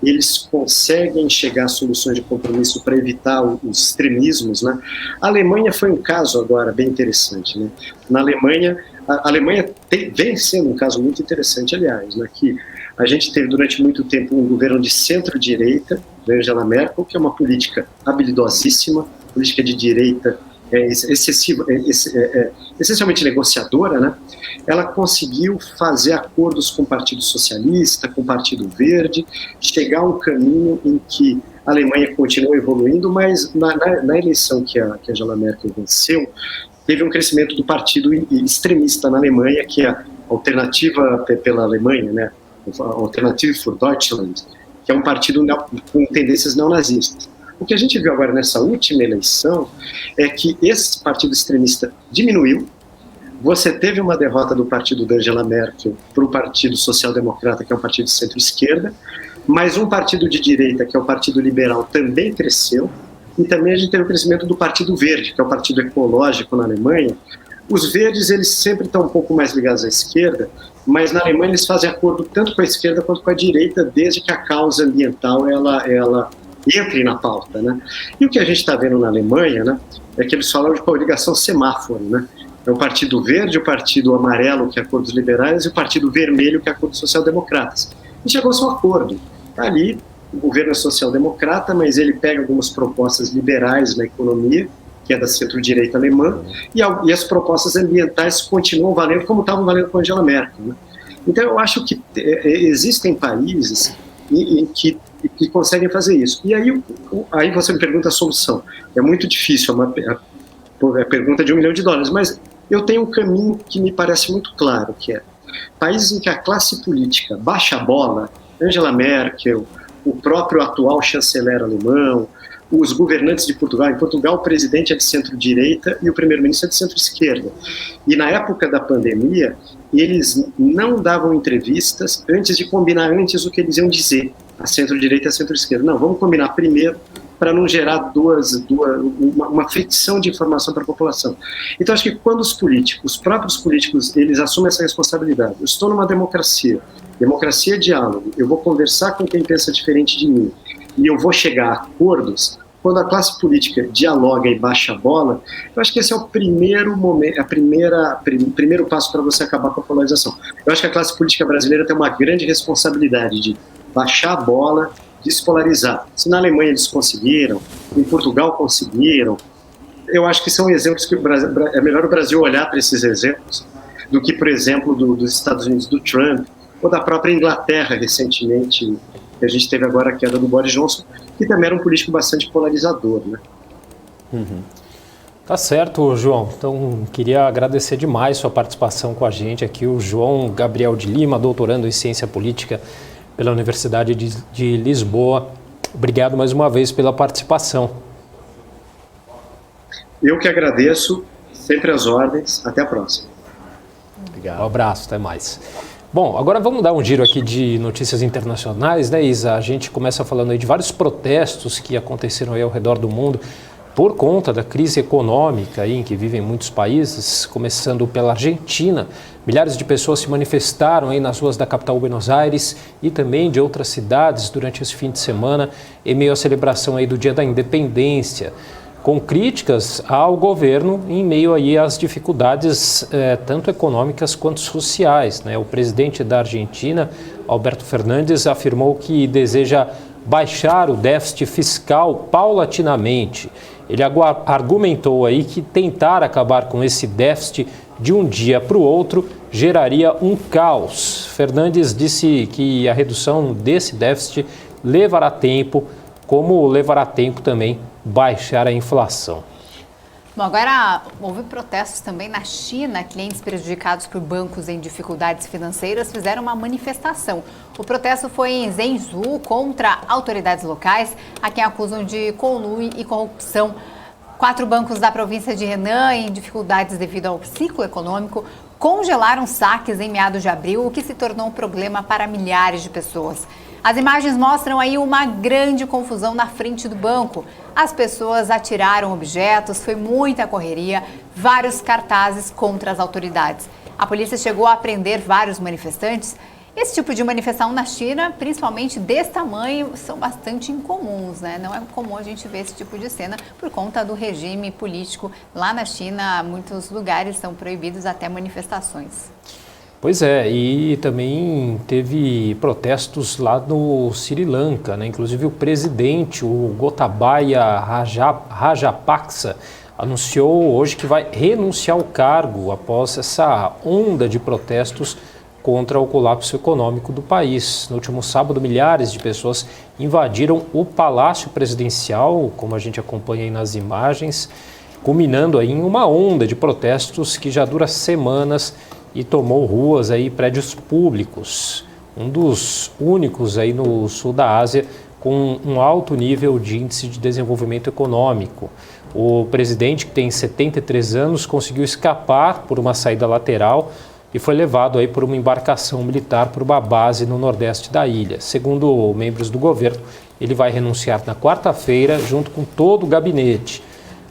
eles conseguem chegar a soluções de compromisso para evitar os extremismos, né? A Alemanha foi um caso agora bem interessante, né? Na Alemanha, a Alemanha vem sendo um caso muito interessante, aliás, né? Que a gente teve durante muito tempo um governo de centro-direita, da Angela Merkel, que é uma política habilidosíssima, política de direita essencialmente negociadora, né? Ela conseguiu fazer acordos com o Partido Socialista, com o Partido Verde, chegar a um caminho em que a Alemanha continua evoluindo, mas na eleição que a Angela Merkel venceu, teve um crescimento do partido extremista na Alemanha, que é a Alternativa pela Alemanha, né? A Alternative für Deutschland, que é um partido com tendências neonazistas. O que a gente viu agora nessa última eleição é que esse partido extremista diminuiu. Você teve uma derrota do partido da Angela Merkel para o Partido Social Democrata, que é um partido de centro-esquerda, mas um partido de direita, que é o Partido Liberal, também cresceu. E também a gente teve o crescimento do Partido Verde, que é o partido ecológico na Alemanha. Os verdes, eles sempre estão um pouco mais ligados à esquerda, mas na Alemanha eles fazem acordo tanto com a esquerda quanto com a direita, desde que a causa ambiental ela entre na pauta, né? E o que a gente está vendo na Alemanha, né, é que eles falam de coligação semáforo, né? É o Partido Verde, o Partido Amarelo, que é a cor dos liberais, e o Partido Vermelho, que é a cor dos social-democratas. E chegou-se a um acordo. Tá ali, o governo é social-democrata, mas ele pega algumas propostas liberais na economia, que é da centro-direita alemã, e as propostas ambientais continuam valendo como estavam valendo com a Angela Merkel, né? Então eu acho que existem países em que conseguem fazer isso. E aí você me pergunta a solução. É muito difícil, é pergunta de $1 milhão, mas eu tenho um caminho que me parece muito claro, que é países em que a classe política baixa a bola, Angela Merkel, o próprio atual chanceler alemão, os governantes de Portugal. Em Portugal, o presidente é de centro-direita e o primeiro-ministro é de centro-esquerda. E na época da pandemia, eles não davam entrevistas antes de combinar o que eles iam dizer, a centro-direita e a centro-esquerda. Não, vamos combinar primeiro para não gerar uma fricção de informação para a população. Então, acho que quando os próprios políticos, eles assumem essa responsabilidade. Eu estou numa democracia é diálogo, eu vou conversar com quem pensa diferente de mim e eu vou chegar a acordos. Quando a classe política dialoga e baixa a bola, eu acho que esse é o primeiro momento, primeiro passo para você acabar com a polarização. Eu acho que a classe política brasileira tem uma grande responsabilidade de baixar a bola, despolarizar. Se na Alemanha eles conseguiram, em Portugal conseguiram, eu acho que são exemplos que é melhor o Brasil olhar para esses exemplos do que, por exemplo, dos Estados Unidos, do Trump, ou da própria Inglaterra, recentemente, que a gente teve agora a queda do Boris Johnson, que também era um político bastante polarizador, né? Uhum. Tá certo, João. Então, queria agradecer demais sua participação com a gente aqui, o João Gabriel de Lima, doutorando em Ciência Política pela Universidade de Lisboa. Obrigado mais uma vez pela participação. Eu que agradeço, sempre às ordens. Até a próxima. Obrigado. Um abraço, até mais. Bom, agora vamos dar um giro aqui de notícias internacionais, né, Isa? A gente começa falando aí de vários protestos que aconteceram aí ao redor do mundo por conta da crise econômica aí em que vivem muitos países, começando pela Argentina. Milhares de pessoas se manifestaram aí nas ruas da capital Buenos Aires e também de outras cidades durante esse fim de semana, em meio à celebração aí do Dia da Independência, com críticas ao governo em meio aí às dificuldades tanto econômicas quanto sociais, né? O presidente da Argentina, Alberto Fernandes, afirmou que deseja baixar o déficit fiscal paulatinamente. Ele argumentou aí que tentar acabar com esse déficit de um dia para o outro geraria um caos. Fernandes disse que a redução desse déficit levará tempo, como levará tempo também baixar a inflação. Bom, agora houve protestos também na China. Clientes prejudicados por bancos em dificuldades financeiras fizeram uma manifestação. O protesto foi em Zhengzhou contra autoridades locais, a quem acusam de conluio e corrupção. 4 bancos da província de Henan, em dificuldades devido ao ciclo econômico, congelaram saques em meados de abril, o que se tornou um problema para milhares de pessoas. As imagens mostram aí uma grande confusão na frente do banco. As pessoas atiraram objetos, foi muita correria, vários cartazes contra as autoridades. A polícia chegou a prender vários manifestantes. Esse tipo de manifestação na China, principalmente desse tamanho, são bastante incomuns, né? Não é comum a gente ver esse tipo de cena por conta do regime político. Lá na China, muitos lugares são proibidos até manifestações. Pois é, e também teve protestos lá no Sri Lanka, né? Inclusive o presidente, o Gotabaya Rajapaksa, anunciou hoje que vai renunciar ao cargo após essa onda de protestos contra o colapso econômico do país. No último sábado, milhares de pessoas invadiram o Palácio Presidencial, como a gente acompanha aí nas imagens, culminando aí em uma onda de protestos que já dura semanas e tomou ruas aí, prédios públicos, um dos únicos aí no sul da Ásia com um alto nível de índice de desenvolvimento econômico. O presidente, que tem 73 anos, conseguiu escapar por uma saída lateral e foi levado aí por uma embarcação militar para uma base no nordeste da ilha. Segundo membros do governo, ele vai renunciar na quarta-feira junto com todo o gabinete.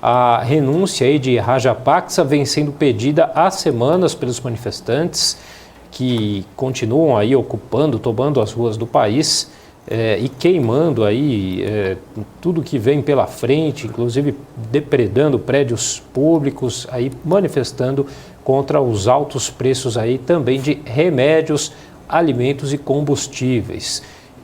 A renúncia aí de Rajapaksa vem sendo pedida há semanas pelos manifestantes que continuam aí ocupando, tomando as ruas do país e queimando aí tudo que vem pela frente, inclusive depredando prédios públicos, aí manifestando contra os altos preços aí também de remédios, alimentos e combustíveis.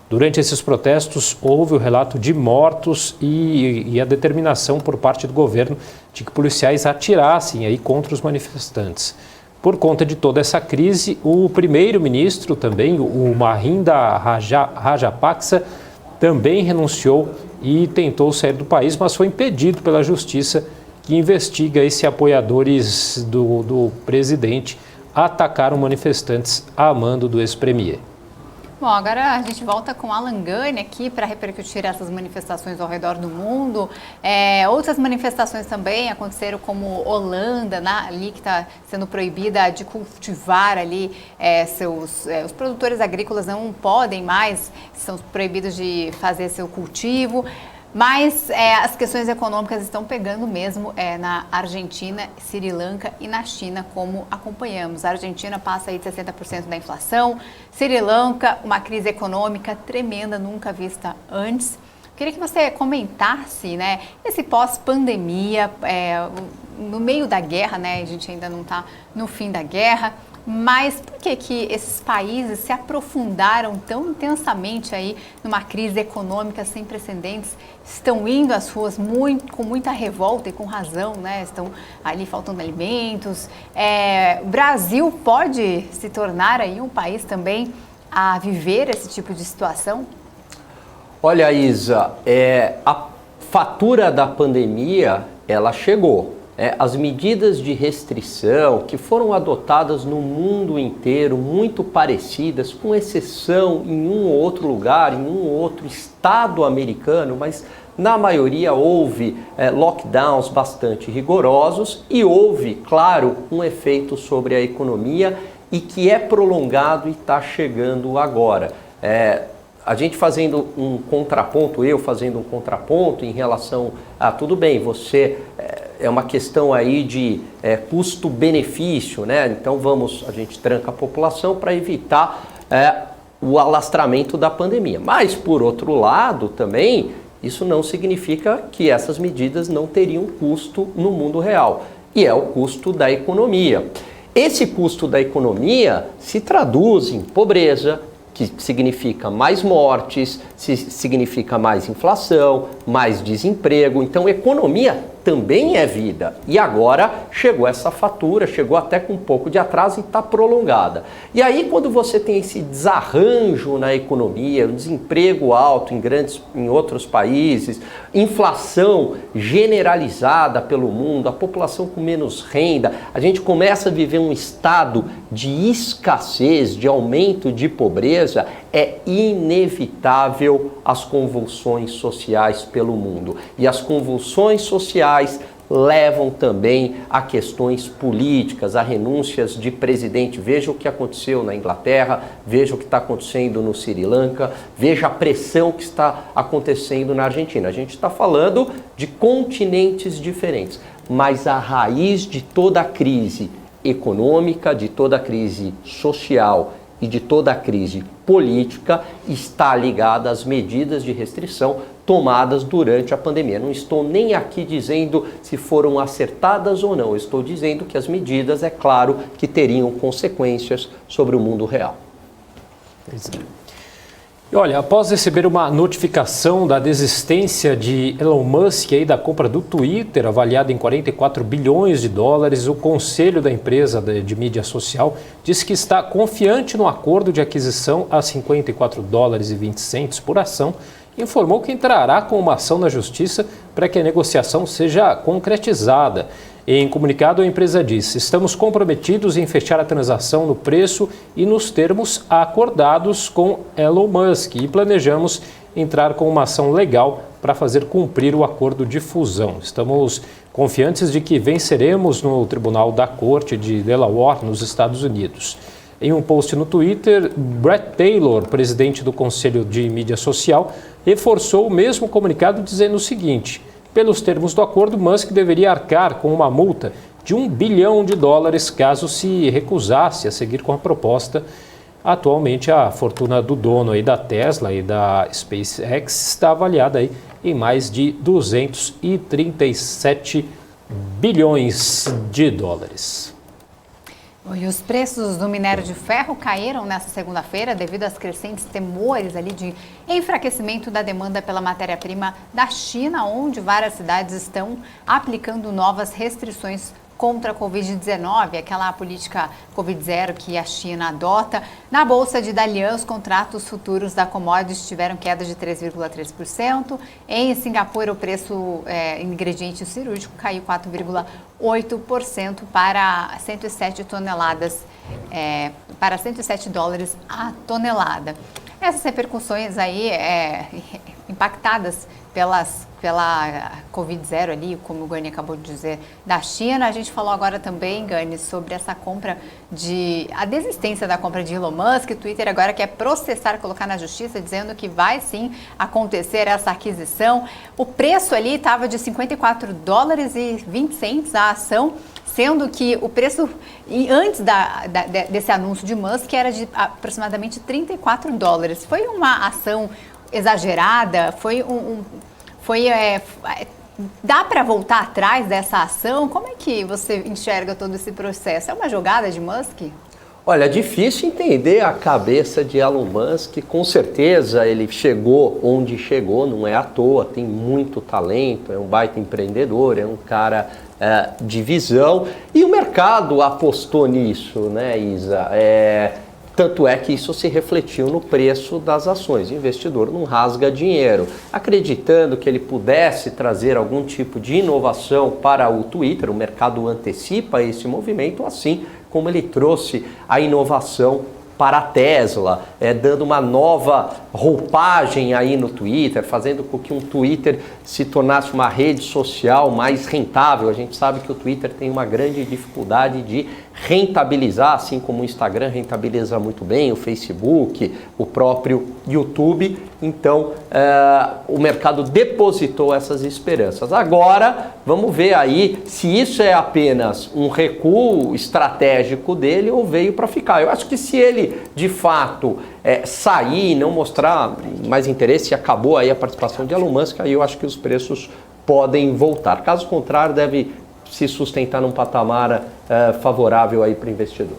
Durante esses protestos, houve o relato de mortos e a determinação por parte do governo de que policiais atirassem aí contra os manifestantes. Por conta de toda essa crise, o primeiro-ministro também, o Mahinda Rajapaksa, também renunciou e tentou sair do país, mas foi impedido pela justiça, que investiga aí se apoiadores do presidente atacaram manifestantes a mando do ex-premier. Bom, agora a gente volta com Alan Gani aqui para repercutir essas manifestações ao redor do mundo. Outras manifestações também aconteceram, como Holanda, ali que está sendo proibida de cultivar ali os produtores agrícolas não podem mais, são proibidos de fazer seu cultivo. Mas as questões econômicas estão pegando mesmo na Argentina, Sri Lanka e na China, como acompanhamos. A Argentina passa aí de 60% da inflação, Sri Lanka, uma crise econômica tremenda, nunca vista antes. Queria que você comentasse, né, esse pós-pandemia, no meio da guerra, né, a gente ainda não está no fim da guerra, mas por que esses países se aprofundaram tão intensamente aí numa crise econômica sem precedentes, estão indo às ruas com muita revolta e com razão, né? Estão ali faltando alimentos. O Brasil pode se tornar aí um país também a viver esse tipo de situação? Olha, Isa, a fatura da pandemia, ela chegou. As medidas de restrição que foram adotadas no mundo inteiro, muito parecidas, com exceção em um ou outro lugar, em um ou outro estado americano, mas na maioria houve lockdowns bastante rigorosos e houve, claro, um efeito sobre a economia e que é prolongado e está chegando agora. A gente fazendo um contraponto, eu fazendo um contraponto em relação a tudo bem, você é uma questão aí de custo-benefício, né? Então a gente tranca a população para evitar o alastramento da pandemia. Mas, por outro lado, também, isso não significa que essas medidas não teriam custo no mundo real. E é o custo da economia. Esse custo da economia se traduz em pobreza, que significa mais mortes, significa mais inflação, mais desemprego. Então, economia também é vida. E agora chegou essa fatura, chegou até com um pouco de atraso e está prolongada. E aí, quando você tem esse desarranjo na economia, o desemprego alto em outros países, inflação generalizada pelo mundo, a população com menos renda, a gente começa a viver um estado de escassez, de aumento de pobreza, é inevitável as convulsões sociais pelo mundo. E as convulsões sociais levam também a questões políticas, a renúncias de presidente. Veja o que aconteceu na Inglaterra, veja o que está acontecendo no Sri Lanka, veja a pressão que está acontecendo na Argentina. A gente está falando de continentes diferentes, mas a raiz de toda a crise econômica, de toda a crise social e de toda a crise política está ligada às medidas de restrição tomadas durante a pandemia. Não estou nem aqui dizendo se foram acertadas ou não, estou dizendo que as medidas, é claro, que teriam consequências sobre o mundo real. E olha, após receber uma notificação da desistência de Elon Musk aí da compra do Twitter, avaliada em 44 bilhões de dólares, o conselho da empresa de mídia social disse que está confiante no acordo de aquisição a 54 dólares e 20 centos por ação, e informou que entrará com uma ação na justiça para que a negociação seja concretizada. Em comunicado, a empresa disse: estamos comprometidos em fechar a transação no preço e nos termos acordados com Elon Musk e planejamos entrar com uma ação legal para fazer cumprir o acordo de fusão. Estamos confiantes de que venceremos no Tribunal da Corte de Delaware, nos Estados Unidos. Em um post no Twitter, Bret Taylor, presidente do Conselho de Mídia Social, reforçou o mesmo comunicado dizendo o seguinte: pelos termos do acordo, Musk deveria arcar com uma multa de $1 bilhão caso se recusasse a seguir com a proposta. Atualmente, a fortuna do dono aí da Tesla e da SpaceX está avaliada aí em mais de 237 bilhões de dólares. E os preços do minério de ferro caíram nesta segunda-feira devido aos crescentes temores ali de enfraquecimento da demanda pela matéria-prima da China, onde várias cidades estão aplicando novas restrições contra a Covid-19, aquela política Covid-0 que a China adota. Na Bolsa de Dalian, os contratos futuros da commodities tiveram queda de 3,3%. Em Singapura, o preço em ingrediente cirúrgico caiu 4,8% para 107 toneladas, para 107 dólares a tonelada. Essas repercussões aí impactadas pela Covid-0 ali, como o Gani acabou de dizer, da China. A gente falou agora também, Gani, sobre essa compra a desistência da compra de Elon Musk. O Twitter agora quer processar, colocar na justiça, dizendo que vai sim acontecer essa aquisição. O preço ali estava de 54 dólares e 20 centos a ação, sendo que o preço antes desse anúncio de Musk era de aproximadamente 34 dólares. Foi uma ação exagerada? Dá para voltar atrás dessa ação? Como é que você enxerga todo esse processo? É uma jogada de Musk? Olha, é difícil entender a cabeça de Elon Musk. Com certeza ele chegou onde chegou, não é à toa, tem muito talento, é um baita empreendedor, é um cara de visão, e o mercado apostou nisso, né, Isa? Tanto é que isso se refletiu no preço das ações. O investidor não rasga dinheiro, acreditando que ele pudesse trazer algum tipo de inovação para o Twitter. O mercado antecipa esse movimento, assim como ele trouxe a inovação para a Tesla, dando uma nova roupagem aí no Twitter, fazendo com que um Twitter se tornasse uma rede social mais rentável. A gente sabe que o Twitter tem uma grande dificuldade de rentabilizar, assim como o Instagram rentabiliza muito bem, o Facebook, o próprio YouTube. Então, o mercado depositou essas esperanças. Agora, vamos ver aí se isso é apenas um recuo estratégico dele ou veio para ficar. Eu acho que se ele, de fato, sair e não mostrar mais interesse, acabou aí a participação de Elon Musk, aí eu acho que os preços podem voltar. Caso contrário, deve se sustentar num patamar favorável aí para o investidor.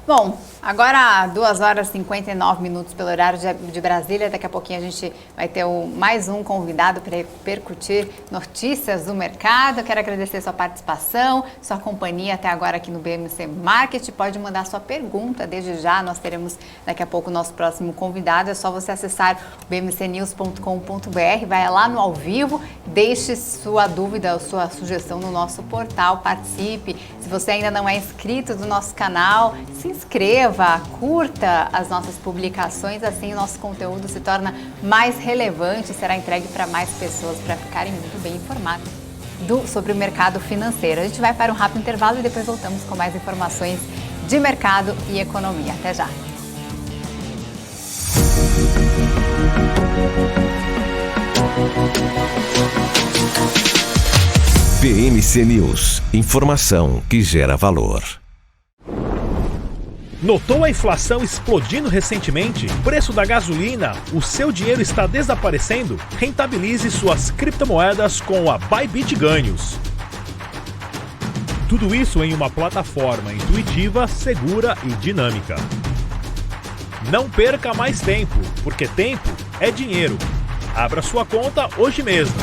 Bom, Agora, 2h59 pelo horário de Brasília. Daqui a pouquinho a gente vai ter mais um convidado para repercutir notícias do mercado. Quero agradecer sua participação, sua companhia até agora aqui no BMC Market. Pode mandar sua pergunta desde já. Nós teremos daqui a pouco o nosso próximo convidado. É só você acessar bmcnews.com.br, vai lá no ao vivo, deixe sua dúvida ou sua sugestão no nosso portal, participe. Se você ainda não é inscrito do nosso canal, se inscreva, curta as nossas publicações, assim o nosso conteúdo se torna mais relevante e será entregue para mais pessoas para ficarem muito bem informadas sobre o mercado financeiro. A gente vai para um rápido intervalo e depois voltamos com mais informações de mercado e economia. Até já! BMC News, informação que gera valor. Notou a inflação explodindo recentemente? Preço da gasolina? O seu dinheiro está desaparecendo? Rentabilize suas criptomoedas com a Bybit Ganhos. Tudo isso em uma plataforma intuitiva, segura e dinâmica. Não perca mais tempo, porque tempo é dinheiro. Abra sua conta hoje mesmo.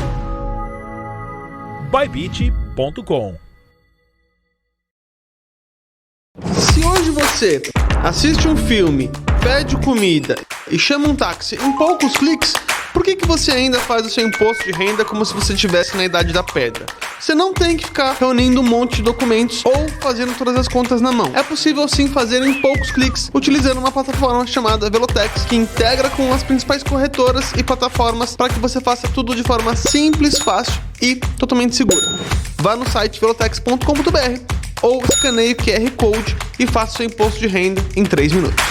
Bybit.com. Se hoje você assiste um filme, pede comida e chama um táxi em poucos cliques, por que você ainda faz o seu imposto de renda como se você estivesse na idade da pedra? Você não tem que ficar reunindo um monte de documentos ou fazendo todas as contas na mão. É possível sim fazer em poucos cliques utilizando uma plataforma chamada Velotex, que integra com as principais corretoras e plataformas para que você faça tudo de forma simples, fácil e totalmente segura. Vá no site velotex.com.br ou escaneie o QR Code e faça seu imposto de renda em 3 minutos.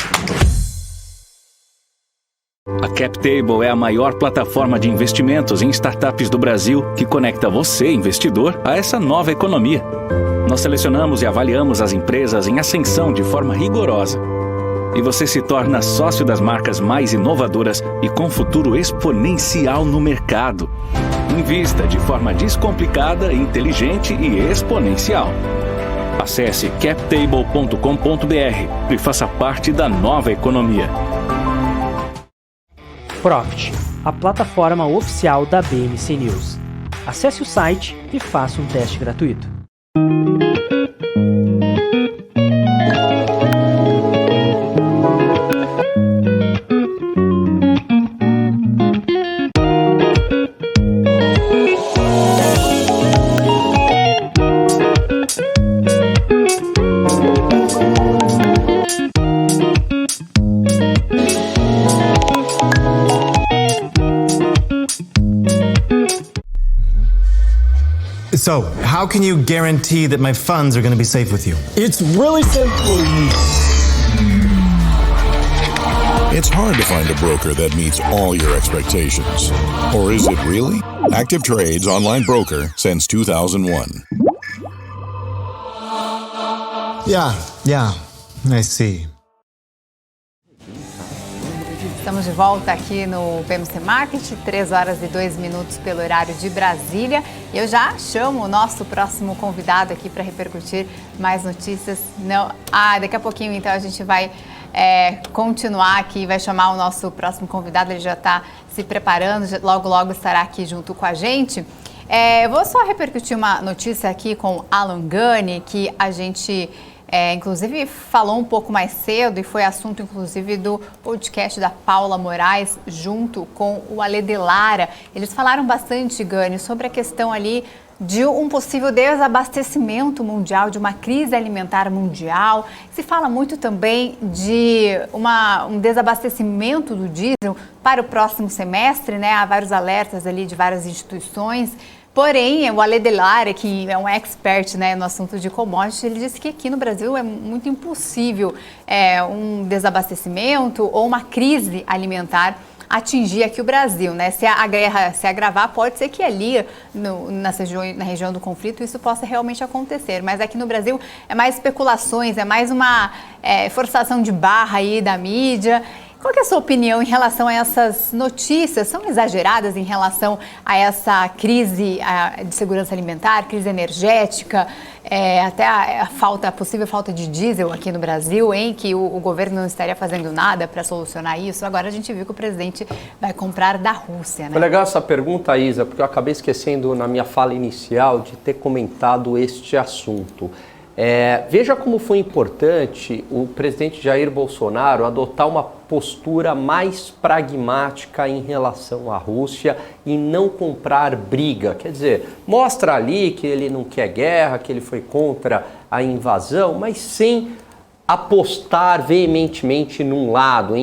A CapTable é a maior plataforma de investimentos em startups do Brasil que conecta você, investidor, a essa nova economia. Nós selecionamos e avaliamos as empresas em ascensão de forma rigorosa. E você se torna sócio das marcas mais inovadoras e com futuro exponencial no mercado. Invista de forma descomplicada, inteligente e exponencial. Acesse captable.com.br e faça parte da nova economia. Profit, a plataforma oficial da BMC News. Acesse o site e faça um teste gratuito. So, how can you guarantee that my funds are going to be safe with you? It's really simple. It's hard to find a broker that meets all your expectations. Or is it really? Active Trades Online Broker since 2001. Yeah, I see. Estamos de volta aqui no BMC Market, 3h02 pelo horário de Brasília. E eu já chamo o nosso próximo convidado aqui para repercutir mais notícias. Daqui a pouquinho, então, a gente vai continuar aqui, vai chamar o nosso próximo convidado. Ele já está se preparando, logo estará aqui junto com a gente. Eu vou só repercutir uma notícia aqui com Alan Gani, que a gente... inclusive falou um pouco mais cedo e foi assunto inclusive do podcast da Paula Moraes junto com o Ale de Lara. Eles falaram bastante, Gani, sobre a questão ali de um possível desabastecimento mundial, de uma crise alimentar mundial. Se fala muito também de um desabastecimento do diesel para o próximo semestre, né? Há vários alertas ali de várias instituições. Porém, o Ale de Lara, que é um expert, né, no assunto de commodities, ele disse que aqui no Brasil é muito impossível um desabastecimento ou uma crise alimentar atingir aqui o Brasil, né? Se a guerra se agravar, pode ser que ali na região do conflito isso possa realmente acontecer, mas aqui no Brasil é mais especulações, é mais uma forçação de barra aí da mídia. Qual que é a sua opinião em relação a essas notícias? São exageradas em relação a essa crise de segurança alimentar, crise energética, até a possível falta de diesel aqui no Brasil, em que o governo não estaria fazendo nada para solucionar isso? Agora a gente viu que o presidente vai comprar da Rússia, né? Foi legal essa pergunta, Isa, porque eu acabei esquecendo na minha fala inicial de ter comentado este assunto. Veja como foi importante o presidente Jair Bolsonaro adotar uma postura mais pragmática em relação à Rússia e não comprar briga. Quer dizer, mostra ali que ele não quer guerra, que ele foi contra a invasão, mas sem apostar veementemente num lado,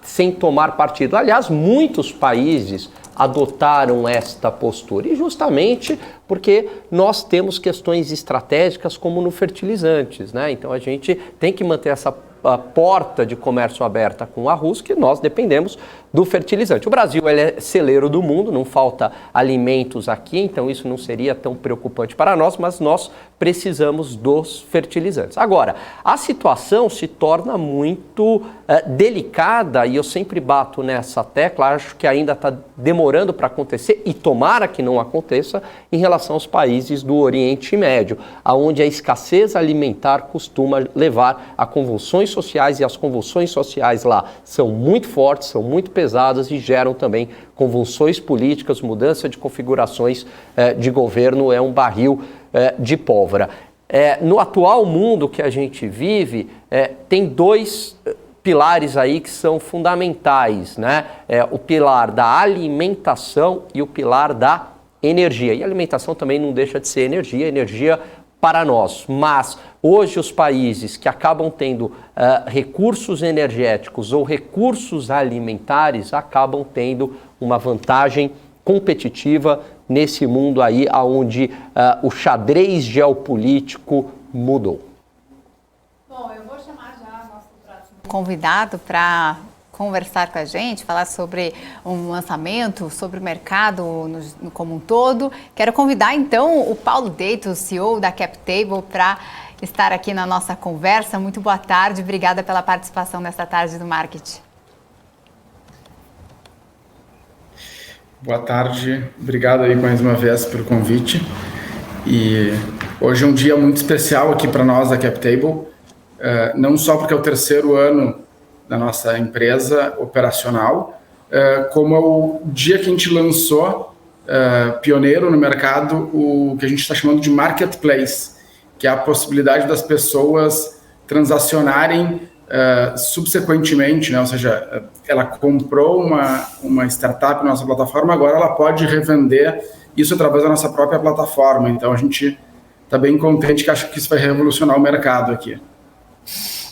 sem tomar partido. Aliás, muitos países adotaram esta postura, e justamente porque nós temos questões estratégicas como no fertilizantes, né? Então a gente tem que manter essa porta de comércio aberta com a Rússia, que nós dependemos do fertilizante. O Brasil ele é celeiro do mundo, não falta alimentos aqui, então isso não seria tão preocupante para nós, mas nós precisamos dos fertilizantes. Agora, a situação se torna muito delicada, e eu sempre bato nessa tecla, acho que ainda está demorando para acontecer, e tomara que não aconteça, em relação aos países do Oriente Médio, onde a escassez alimentar costuma levar a convulsões sociais, e as convulsões sociais lá são muito fortes, são muito pesadas e geram também convulsões políticas, mudança de configurações de governo, é um barril de pólvora. No atual mundo que a gente vive, tem dois pilares aí que são fundamentais, né? O pilar da alimentação e o pilar da energia. E a alimentação também não deixa de ser energia para nós. Mas hoje os países que acabam tendo recursos energéticos ou recursos alimentares acabam tendo uma vantagem competitiva nesse mundo aí onde o xadrez geopolítico mudou. Bom, eu vou chamar já nosso próximo convidado para conversar com a gente, falar sobre um lançamento, sobre o mercado como um todo. Quero convidar então o Paulo Deito, CEO da CapTable, para estar aqui na nossa conversa. Muito boa tarde, obrigada pela participação nesta tarde do Marketing. Boa tarde, obrigado aí mais uma vez pelo convite. E hoje é um dia muito especial aqui para nós da CapTable, não só porque é o terceiro ano da nossa empresa operacional, como é o dia que a gente lançou, pioneiro no mercado, o que a gente está chamando de Marketplace, que é a possibilidade das pessoas transacionarem subsequentemente, né? Ou seja, ela comprou uma startup na nossa plataforma, agora ela pode revender isso através da nossa própria plataforma. Então a gente está bem contente, que acha que isso vai revolucionar o mercado aqui.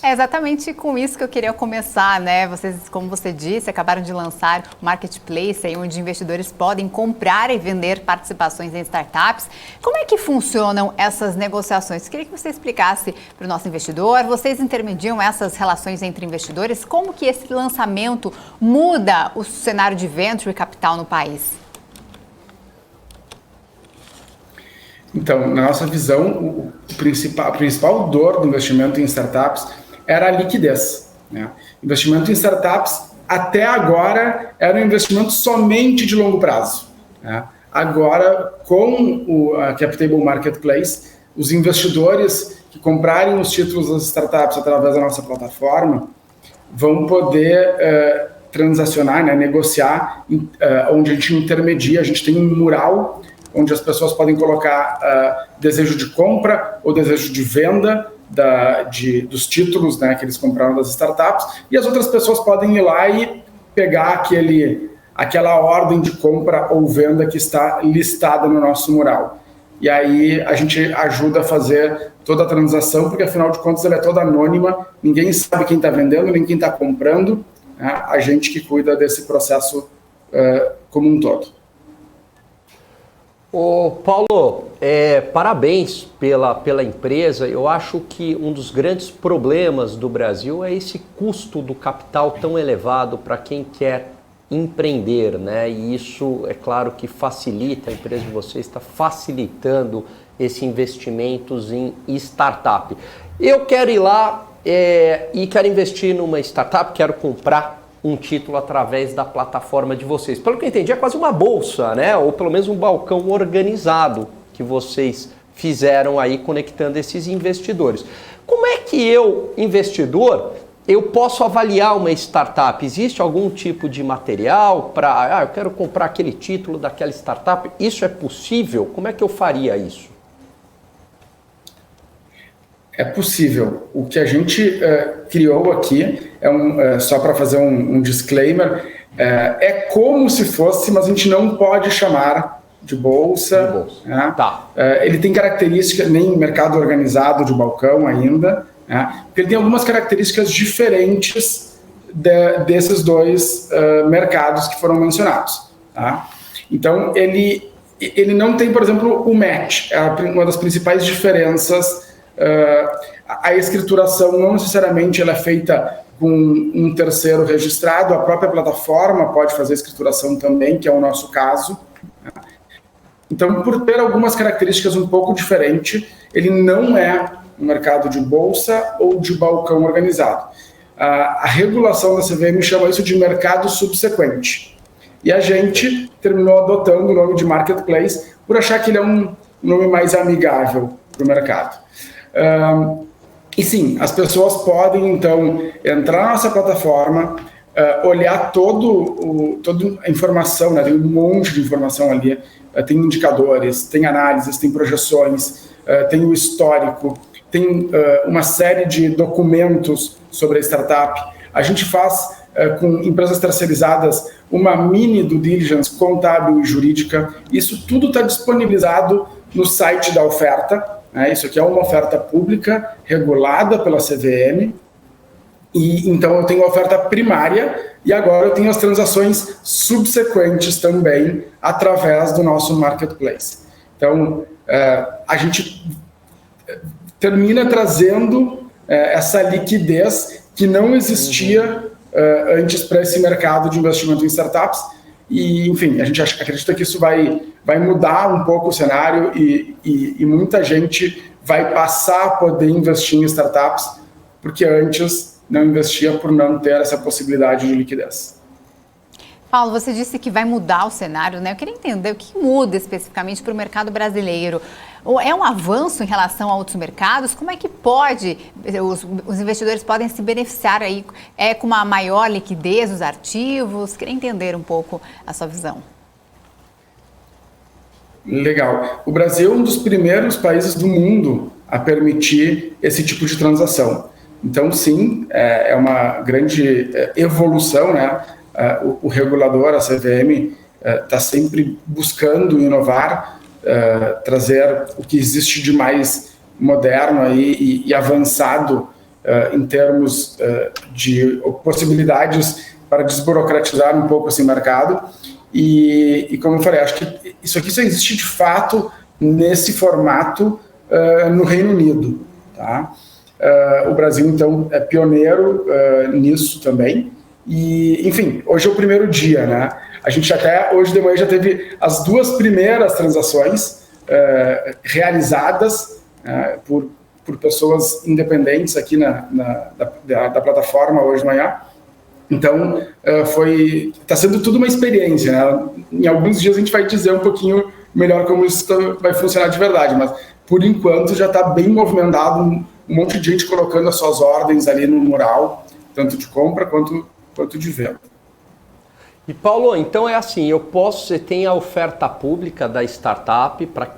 É exatamente com isso que eu queria começar, né? Vocês, como você disse, acabaram de lançar o Marketplace, aí, onde investidores podem comprar e vender participações em startups. Como é que funcionam essas negociações? Queria que você explicasse para o nosso investidor. Vocês intermediam essas relações entre investidores? Como que esse lançamento muda o cenário de venture capital no país? Então, na nossa visão, o principal dor do investimento em startups era a liquidez, né? Investimento em startups, até agora, era um investimento somente de longo prazo, né? Agora, com a CapTable Marketplace, os investidores que comprarem os títulos das startups através da nossa plataforma vão poder transacionar, né, negociar, onde a gente intermedia. A gente tem um mural onde as pessoas podem colocar desejo de compra ou desejo de venda dos títulos, né, que eles compraram das startups, e as outras pessoas podem ir lá e pegar aquela ordem de compra ou venda que está listada no nosso mural. E aí a gente ajuda a fazer toda a transação, porque afinal de contas ela é toda anônima, ninguém sabe quem está vendendo, nem quem está comprando, né? A gente que cuida desse processo como um todo. Ô Paulo, parabéns pela empresa. Eu acho que um dos grandes problemas do Brasil é esse custo do capital tão elevado para quem quer empreender, né? E isso, é claro que facilita, a empresa de vocês está facilitando esses investimentos em startup. Eu quero ir lá e quero investir numa startup, quero comprar um título através da plataforma de vocês. Pelo que eu entendi, é quase uma bolsa, né? Ou pelo menos um balcão organizado que vocês fizeram aí conectando esses investidores. Como é que eu, investidor, eu posso avaliar uma startup? Existe algum tipo de material para, eu quero comprar aquele título daquela startup? Isso é possível? Como é que eu faria isso? É possível. O que a gente criou aqui, só para fazer um disclaimer, é como se fosse, mas a gente não pode chamar de bolsa. Né? Tá. Ele tem características, nem mercado organizado de balcão ainda, né? Porque ele tem algumas características diferentes desses dois mercados que foram mencionados. Tá? Então, ele não tem, por exemplo, o match, uma das principais diferenças. A escrituração não necessariamente ela é feita com um terceiro registrado, a própria plataforma pode fazer a escrituração também, que é o nosso caso. Então, por ter algumas características um pouco diferentes, ele não é um mercado de bolsa ou de balcão organizado. A regulação da CVM chama isso de mercado subsequente. E a gente terminou adotando o nome de marketplace por achar que ele é um nome mais amigável para o mercado. E sim, as pessoas podem, então, entrar na nossa plataforma, olhar toda a informação, né? Tem um monte de informação ali, tem indicadores, tem análises, tem projeções, tem o histórico, tem uma série de documentos sobre a startup. A gente faz, com empresas terceirizadas, uma mini due diligence contábil e jurídica. Isso tudo está disponibilizado no site da oferta. Isso aqui é uma oferta pública, regulada pela CVM, e então eu tenho a oferta primária e agora eu tenho as transações subsequentes também através do nosso marketplace. Então, a gente termina trazendo essa liquidez que não existia antes para esse mercado de investimento em startups. E, enfim, a gente acredita que isso vai mudar um pouco o cenário e muita gente vai passar a poder investir em startups, porque antes não investia por não ter essa possibilidade de liquidez. Paulo, você disse que vai mudar o cenário, né? Eu queria entender o que muda especificamente para o mercado brasileiro. É um avanço em relação a outros mercados? Como é que os investidores podem se beneficiar aí com uma maior liquidez dos ativos? Queria entender um pouco a sua visão. Legal. O Brasil é um dos primeiros países do mundo a permitir esse tipo de transação. Então, sim, é uma grande evolução, né? O regulador, a CVM, está sempre buscando inovar, trazer o que existe de mais moderno aí e avançado em termos de possibilidades para desburocratizar um pouco esse mercado. E como eu falei, acho que isso aqui só existe de fato nesse formato no Reino Unido. Tá? O Brasil, então, é pioneiro nisso também. E, enfim, hoje é o primeiro dia, né? A gente até hoje de manhã já teve as duas primeiras transações realizadas por pessoas independentes aqui da plataforma hoje de manhã. Então, está sendo tudo uma experiência, né? Em alguns dias a gente vai dizer um pouquinho melhor como isso vai funcionar de verdade, mas por enquanto já está bem movimentado, um monte de gente colocando as suas ordens ali no mural, tanto de compra quanto de venda. E Paulo, então é assim, você tem a oferta pública da startup para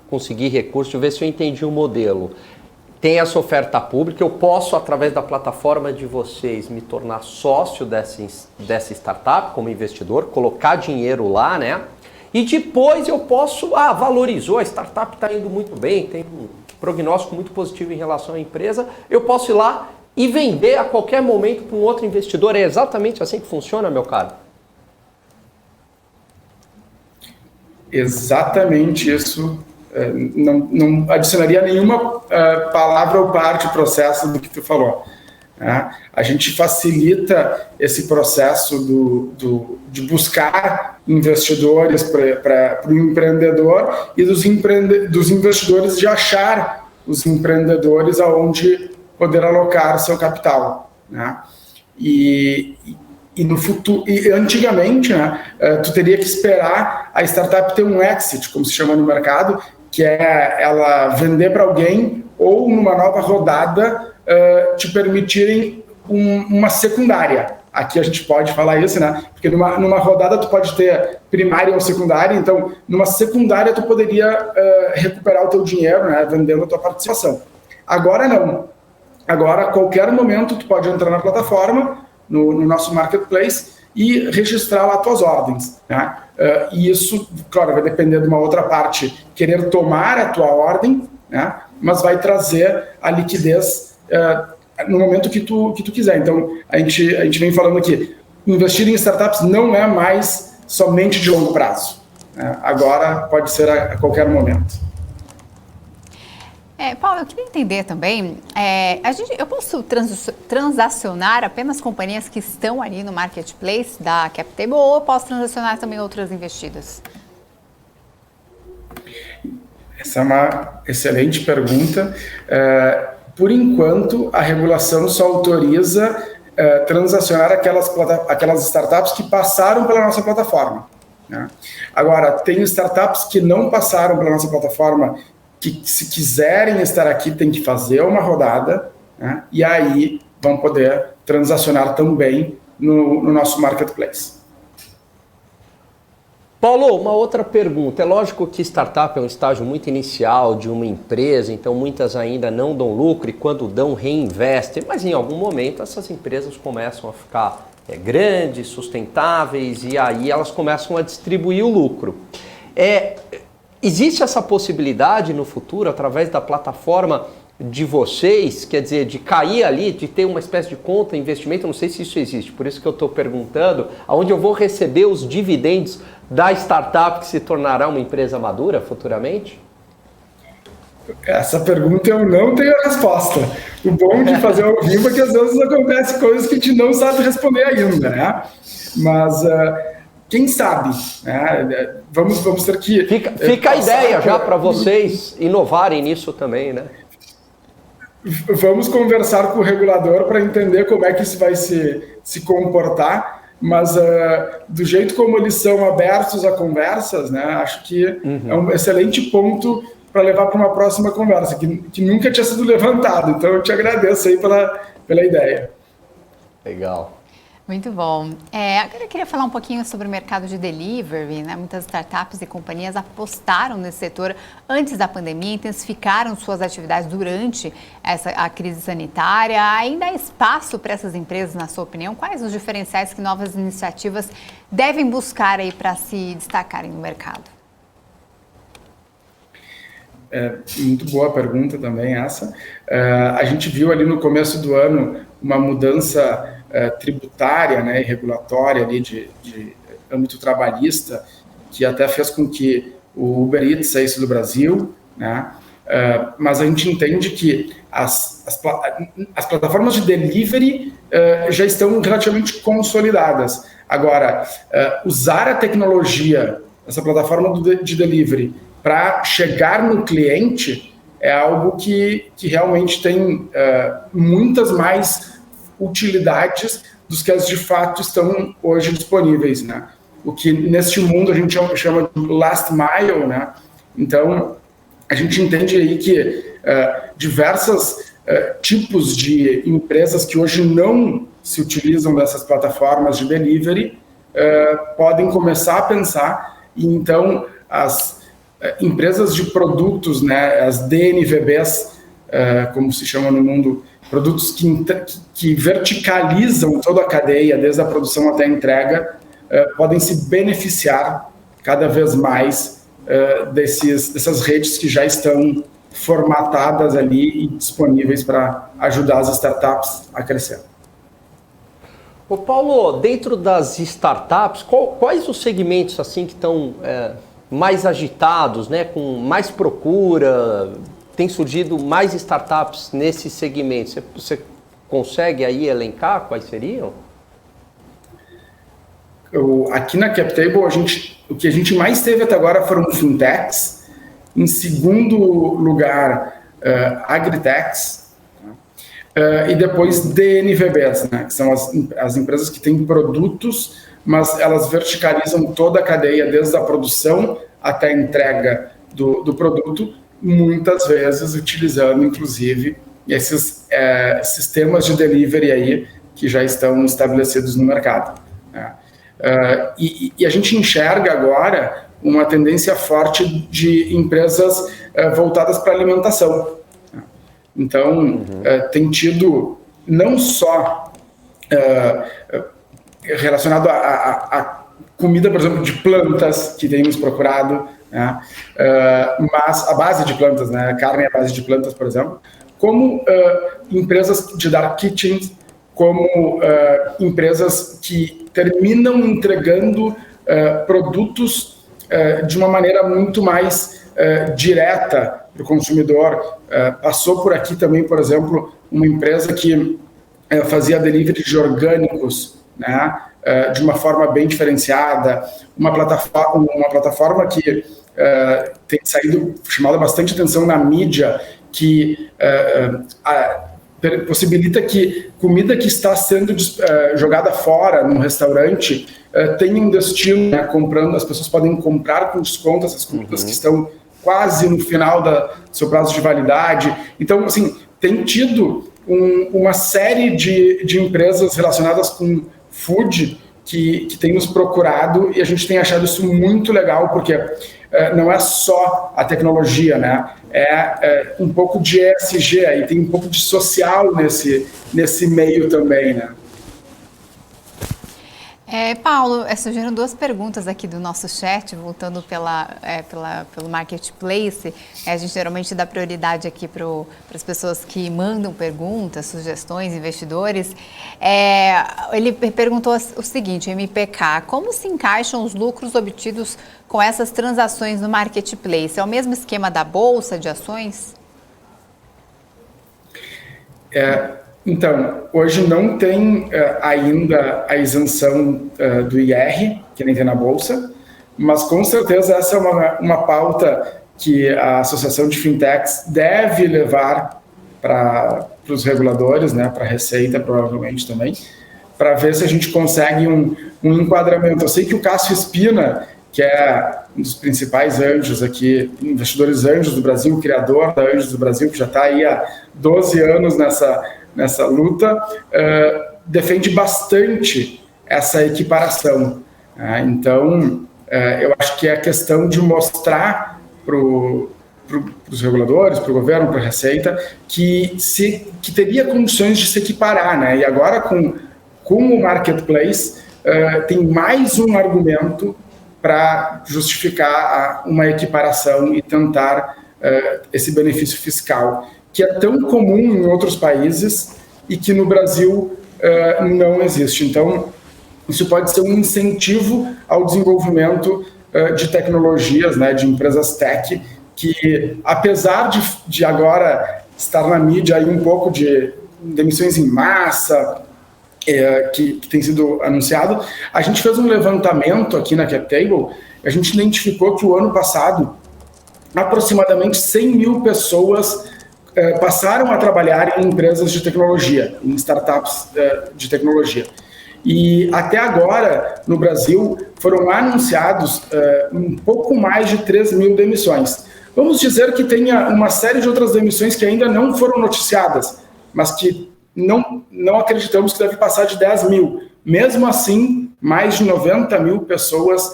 conseguir recurso, deixa eu ver se eu entendi o modelo. Tem essa oferta pública, eu posso, através da plataforma de vocês, me tornar sócio dessa startup como investidor, colocar dinheiro lá, né? E depois eu posso, valorizou, a startup está indo muito bem, tem um prognóstico muito positivo em relação à empresa, eu posso ir lá e vender a qualquer momento para um outro investidor. É exatamente assim que funciona, meu caro? Exatamente isso. Não adicionaria nenhuma palavra ou parte do processo do que tu falou. Né? A gente facilita esse processo de buscar investidores para o empreendedor e dos investidores de achar os empreendedores aonde poder alocar seu capital. Né? E E no futuro, e antigamente, né, tu teria que esperar a startup ter um exit, como se chama no mercado, que é ela vender para alguém ou numa nova rodada te permitirem uma secundária. Aqui a gente pode falar isso, né? Porque numa rodada tu pode ter primária ou secundária, então numa secundária tu poderia recuperar o teu dinheiro, né, vendendo a tua participação. Agora não. Agora, a qualquer momento, tu pode entrar na plataforma, no nosso marketplace, e registrar lá tuas ordens, né? E isso, claro, vai depender de uma outra parte querer tomar a tua ordem, né? Mas vai trazer a liquidez no momento que tu quiser. Então, a gente vem falando aqui, investir em startups não é mais somente de longo prazo, né? Agora pode ser a qualquer momento. Paulo, eu queria entender também, eu posso transacionar apenas companhias que estão ali no marketplace da CapTable ou eu posso transacionar também outras investidas? Essa é uma excelente pergunta. Por enquanto, a regulação só autoriza transacionar aquelas startups que passaram pela nossa plataforma, né? Agora, tem startups que não passaram pela nossa plataforma, que se quiserem estar aqui tem que fazer uma rodada, né? E aí vão poder transacionar também no nosso marketplace. Paulo, uma outra pergunta. É lógico que startup é um estágio muito inicial de uma empresa, então muitas ainda não dão lucro e quando dão reinvestem, mas em algum momento essas empresas começam a ficar grandes, sustentáveis e aí elas começam a distribuir o lucro. Existe essa possibilidade no futuro, através da plataforma de vocês, quer dizer, de cair ali, de ter uma espécie de conta, investimento, não sei se isso existe, por isso que eu estou perguntando, aonde eu vou receber os dividendos da startup que se tornará uma empresa madura futuramente? Essa pergunta eu não tenho a resposta. O bom de fazer ao vivo é que às vezes acontecem coisas que a gente não sabe responder ainda, né? Mas... quem sabe, né? Vamos ter que... Fica a ideia já para vocês inovarem nisso também, né? Vamos conversar com o regulador para entender como é que isso vai se comportar, mas do jeito como eles são abertos a conversas, né? Acho que é um excelente ponto para levar para uma próxima conversa, que nunca tinha sido levantado. Então eu te agradeço aí pela ideia. Legal. Muito bom. Agora eu queria falar um pouquinho sobre o mercado de delivery, né? Muitas startups e companhias apostaram nesse setor antes da pandemia, intensificaram suas atividades durante a crise sanitária. Ainda há espaço para essas empresas, na sua opinião? Quais os diferenciais que novas iniciativas devem buscar aí para se destacarem no mercado? Muito boa pergunta também essa. A gente viu ali no começo do ano uma mudança tributária, né, e regulatória ali de âmbito trabalhista, que até fez com que o Uber Eats saísse do Brasil, né? Mas a gente entende que as plataformas de delivery já estão relativamente consolidadas. Agora, usar a tecnologia, essa plataforma de delivery, para chegar no cliente é algo que realmente tem muitas mais utilidades dos que as de fato estão hoje disponíveis, né? O que neste mundo a gente chama de last mile, né? Então, a gente entende aí que diversos tipos de empresas que hoje não se utilizam dessas plataformas de delivery podem começar a pensar e então as empresas de produtos, né, as DNVBs, como se chama no mundo, produtos que verticalizam toda a cadeia, desde a produção até a entrega, podem se beneficiar cada vez mais dessas redes que já estão formatadas ali e disponíveis para ajudar as startups a crescer. Ô Paulo, dentro das startups, quais os segmentos assim que estão mais agitados, né, com mais procura? Tem surgido mais startups nesse segmento. Você consegue aí elencar quais seriam? Aqui na CapTable, o que a gente mais teve até agora foram fintechs. Em segundo lugar, agritechs. e depois DNVBs, né, que são as empresas que têm produtos, mas elas verticalizam toda a cadeia, desde a produção até a entrega do produto, muitas vezes utilizando, inclusive, esses sistemas de delivery aí que já estão estabelecidos no mercado, né? E a gente enxerga agora uma tendência forte de empresas voltadas para alimentação. Então, tem tido não só relacionado a comida, por exemplo, de plantas, que temos procurado, né? Mas a base de plantas, né? Carne à base de plantas, por exemplo, como empresas de dark kitchens, como empresas que terminam entregando produtos de uma maneira muito mais direta para o consumidor. Passou por aqui também, por exemplo, uma empresa que fazia delivery de orgânicos, né, de uma forma bem diferenciada, uma plataforma que tem saído, chamado bastante atenção na mídia, que possibilita que comida que está sendo jogada fora num restaurante tenha um destino, né, comprando, as pessoas podem comprar com desconto essas comidas que estão quase no final do seu prazo de validade. Então, assim, tem tido uma série de empresas relacionadas com food que tem nos procurado, e a gente tem achado isso muito legal, porque não é só a tecnologia, né? É um pouco de ESG, e tem um pouco de social nesse meio também, né? Paulo, surgiram duas perguntas aqui do nosso chat, voltando pelo Marketplace. A gente geralmente dá prioridade aqui para as pessoas que mandam perguntas, sugestões, investidores. Ele perguntou o seguinte, MPK, como se encaixam os lucros obtidos com essas transações no Marketplace? É o mesmo esquema da Bolsa de Ações? Então, hoje não tem ainda a isenção do IR, que nem tem na Bolsa, mas com certeza essa é uma pauta que a Associação de Fintechs deve levar para os reguladores, né, para a Receita provavelmente também, para ver se a gente consegue um enquadramento. Eu sei que o Cássio Espina, que é um dos principais anjos aqui, investidores anjos do Brasil, criador da Anjos do Brasil, que já está aí há 12 anos nessa luta, defende bastante essa equiparação. Então, eu acho que é a questão de mostrar para os reguladores, para o governo, para a Receita, que teria condições de se equiparar, né? E agora, com o Marketplace, tem mais um argumento para justificar uma equiparação e tentar esse benefício fiscal, que é tão comum em outros países e que no Brasil não existe. Então, isso pode ser um incentivo ao desenvolvimento de tecnologias, né, de empresas tech, que apesar de agora estar na mídia aí um pouco de demissões em massa, que tem sido anunciado, a gente fez um levantamento aqui na CapTable, a gente identificou que o ano passado, aproximadamente 100 mil pessoas passaram a trabalhar em empresas de tecnologia, em startups de tecnologia. E até agora, no Brasil, foram anunciados um pouco mais de 3 mil demissões. Vamos dizer que tenha uma série de outras demissões que ainda não foram noticiadas, mas que não acreditamos que deve passar de 10 mil. Mesmo assim, mais de 90 mil pessoas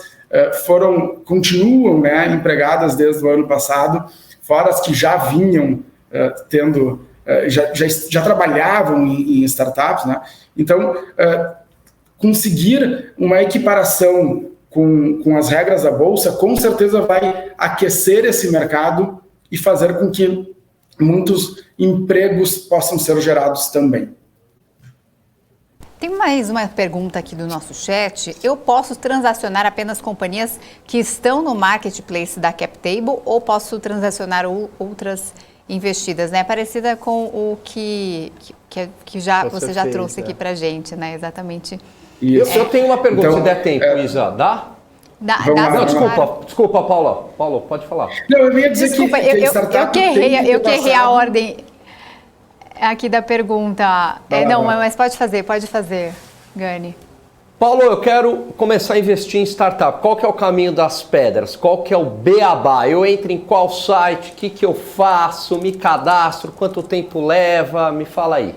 continuam, né, empregadas desde o ano passado, fora as que já vinham já trabalhavam em startups, né? Então, conseguir uma equiparação com as regras da Bolsa, com certeza vai aquecer esse mercado e fazer com que muitos empregos possam ser gerados também. Tem mais uma pergunta aqui do nosso chat. Eu posso transacionar apenas companhias que estão no Marketplace da CapTable ou posso transacionar outras investidas, né? Parecida com o que você já trouxe aqui pra gente, né? Exatamente. Eu tenho uma pergunta, então, se der tempo, Isa, dá? Dá Desculpa, Paula. Paulo, pode falar. Não, eu ia dizer desculpa, que eu que errei a ordem. aqui da pergunta. Mas pode fazer, Gani. Paulo, eu quero começar a investir em startup. Qual que é o caminho das pedras? Qual que é o beabá? Eu entro em qual site? O que eu faço? Me cadastro? Quanto tempo leva? Me fala aí.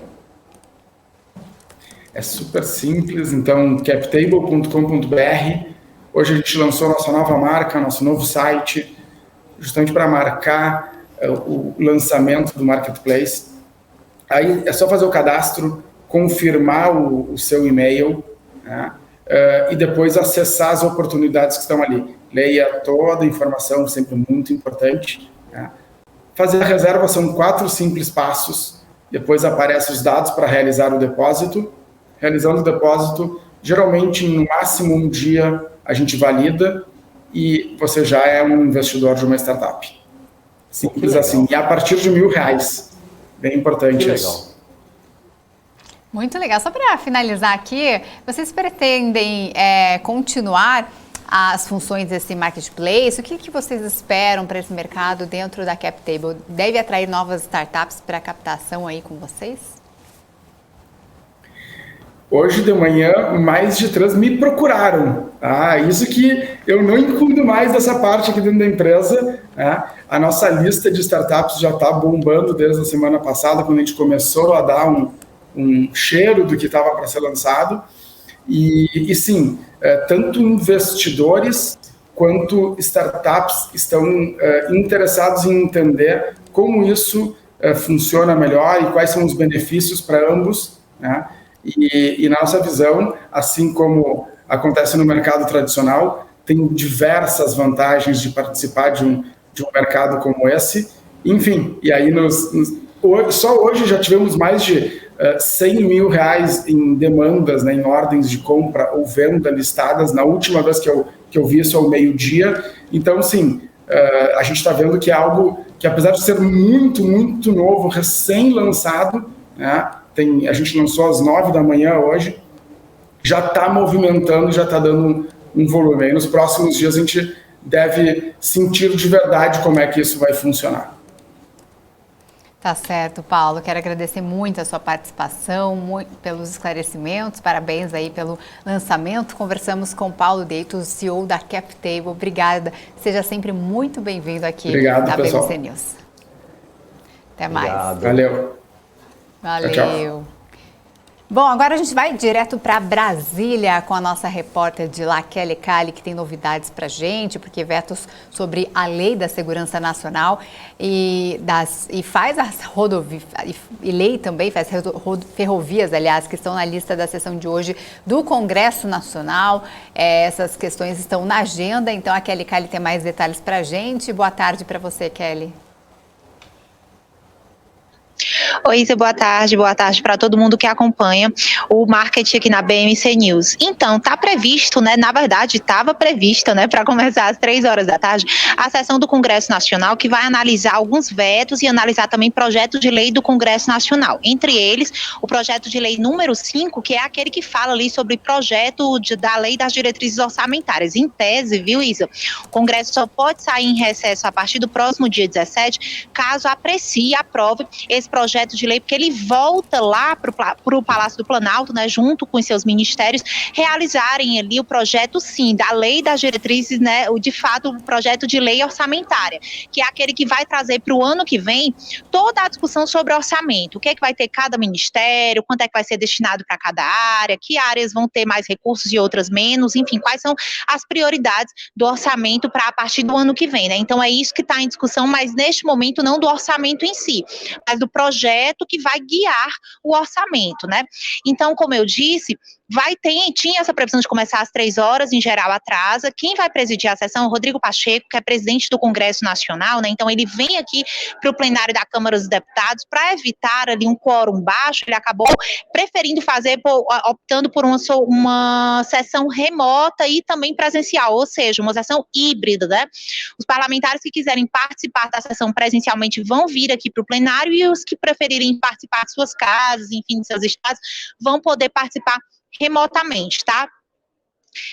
É super simples, então captable.com.br. Hoje a gente lançou nossa nova marca, nosso novo site, justamente para marcar o lançamento do Marketplace. Aí é só fazer o cadastro, confirmar o seu e-mail, né? E depois acessar as oportunidades que estão ali. Leia toda a informação, sempre muito importante, né? Fazer a reserva são 4 simples passos. Depois aparecem os dados para realizar o depósito. Realizando o depósito, geralmente no máximo um dia a gente valida e você já é um investidor de uma startup. Simples assim. E a partir de R$1.000. Bem importante isso. Muito legal. Só para finalizar aqui, vocês pretendem continuar as funções desse marketplace? O que vocês esperam para esse mercado dentro da CapTable? Deve atrair novas startups para captação aí com vocês? Hoje de manhã, mais de 3 me procuraram. Isso que eu não cuido mais dessa parte aqui dentro da empresa. A nossa lista de startups já está bombando desde a semana passada, quando a gente começou a dar um cheiro do que estava para ser lançado. E sim, tanto investidores quanto startups estão interessados em entender como isso funciona melhor e quais são os benefícios para ambos, né? E na nossa visão, assim como acontece no mercado tradicional, tem diversas vantagens de participar de um mercado como esse. Enfim, e aí só hoje já tivemos mais de R$100 mil em demandas, né, em ordens de compra ou venda listadas. Na última vez que eu vi isso ao meio-dia. Então, sim, a gente está vendo que é algo que, apesar de ser muito, muito novo, recém-lançado, né, a gente lançou às 9 da manhã hoje, já está movimentando, já está dando um volume. Aí nos próximos dias a gente deve sentir de verdade como é que isso vai funcionar. Tá certo, Paulo. Quero agradecer muito a sua participação, pelos esclarecimentos. Parabéns aí pelo lançamento. Conversamos com Paulo Deitos, CEO da CapTable. Obrigada. Seja sempre muito bem-vindo aqui. Obrigado, da pessoal. BMC News. Até mais. Obrigado. Valeu. Valeu. Tchau. Bom, agora a gente vai direto para Brasília com a nossa repórter de lá, Kelly Cali, que tem novidades para a gente, porque vetos sobre a Lei da Segurança Nacional e faz as rodovias, e lei também, faz ferrovias, aliás, que estão na lista da sessão de hoje do Congresso Nacional. Essas questões estão na agenda, então a Kelly Cali tem mais detalhes para a gente. Boa tarde para você, Kelly. Oi, Isa, boa tarde para todo mundo que acompanha o marketing aqui na BMC News. Então, tá previsto, né, na verdade, estava prevista, né, para começar às 3 horas da tarde, a sessão do Congresso Nacional, que vai analisar alguns vetos e analisar também projetos de lei do Congresso Nacional. Entre eles, o projeto de lei número 5, que é aquele que fala ali sobre projeto da lei das diretrizes orçamentárias. Em tese, viu, Isa, o Congresso só pode sair em recesso a partir do próximo dia 17, caso aprecie e aprove esse projeto de lei, porque ele volta lá para o Palácio do Planalto, né, junto com os seus ministérios, realizarem ali o projeto, sim, da lei das diretrizes, né, de fato, o projeto de lei orçamentária, que é aquele que vai trazer para o ano que vem toda a discussão sobre orçamento, o que é que vai ter cada ministério, quanto é que vai ser destinado para cada área, que áreas vão ter mais recursos e outras menos, enfim, quais são as prioridades do orçamento para a partir do ano que vem, né? Então é isso que está em discussão, mas neste momento não do orçamento em si, mas do projeto que vai guiar o orçamento, né? Então, como eu disse, tinha essa previsão de começar às 3 horas, em geral atrasa. Quem vai presidir a sessão é o Rodrigo Pacheco, que é presidente do Congresso Nacional, né? Então ele vem aqui para o plenário da Câmara dos Deputados para evitar ali um quórum baixo. Ele acabou preferindo optando por uma sessão remota e também presencial, ou seja, uma sessão híbrida, né? Os parlamentares que quiserem participar da sessão presencialmente vão vir aqui para o plenário e os que preferirem participar de suas casas, enfim, de seus estados, vão poder participar remotamente, tá?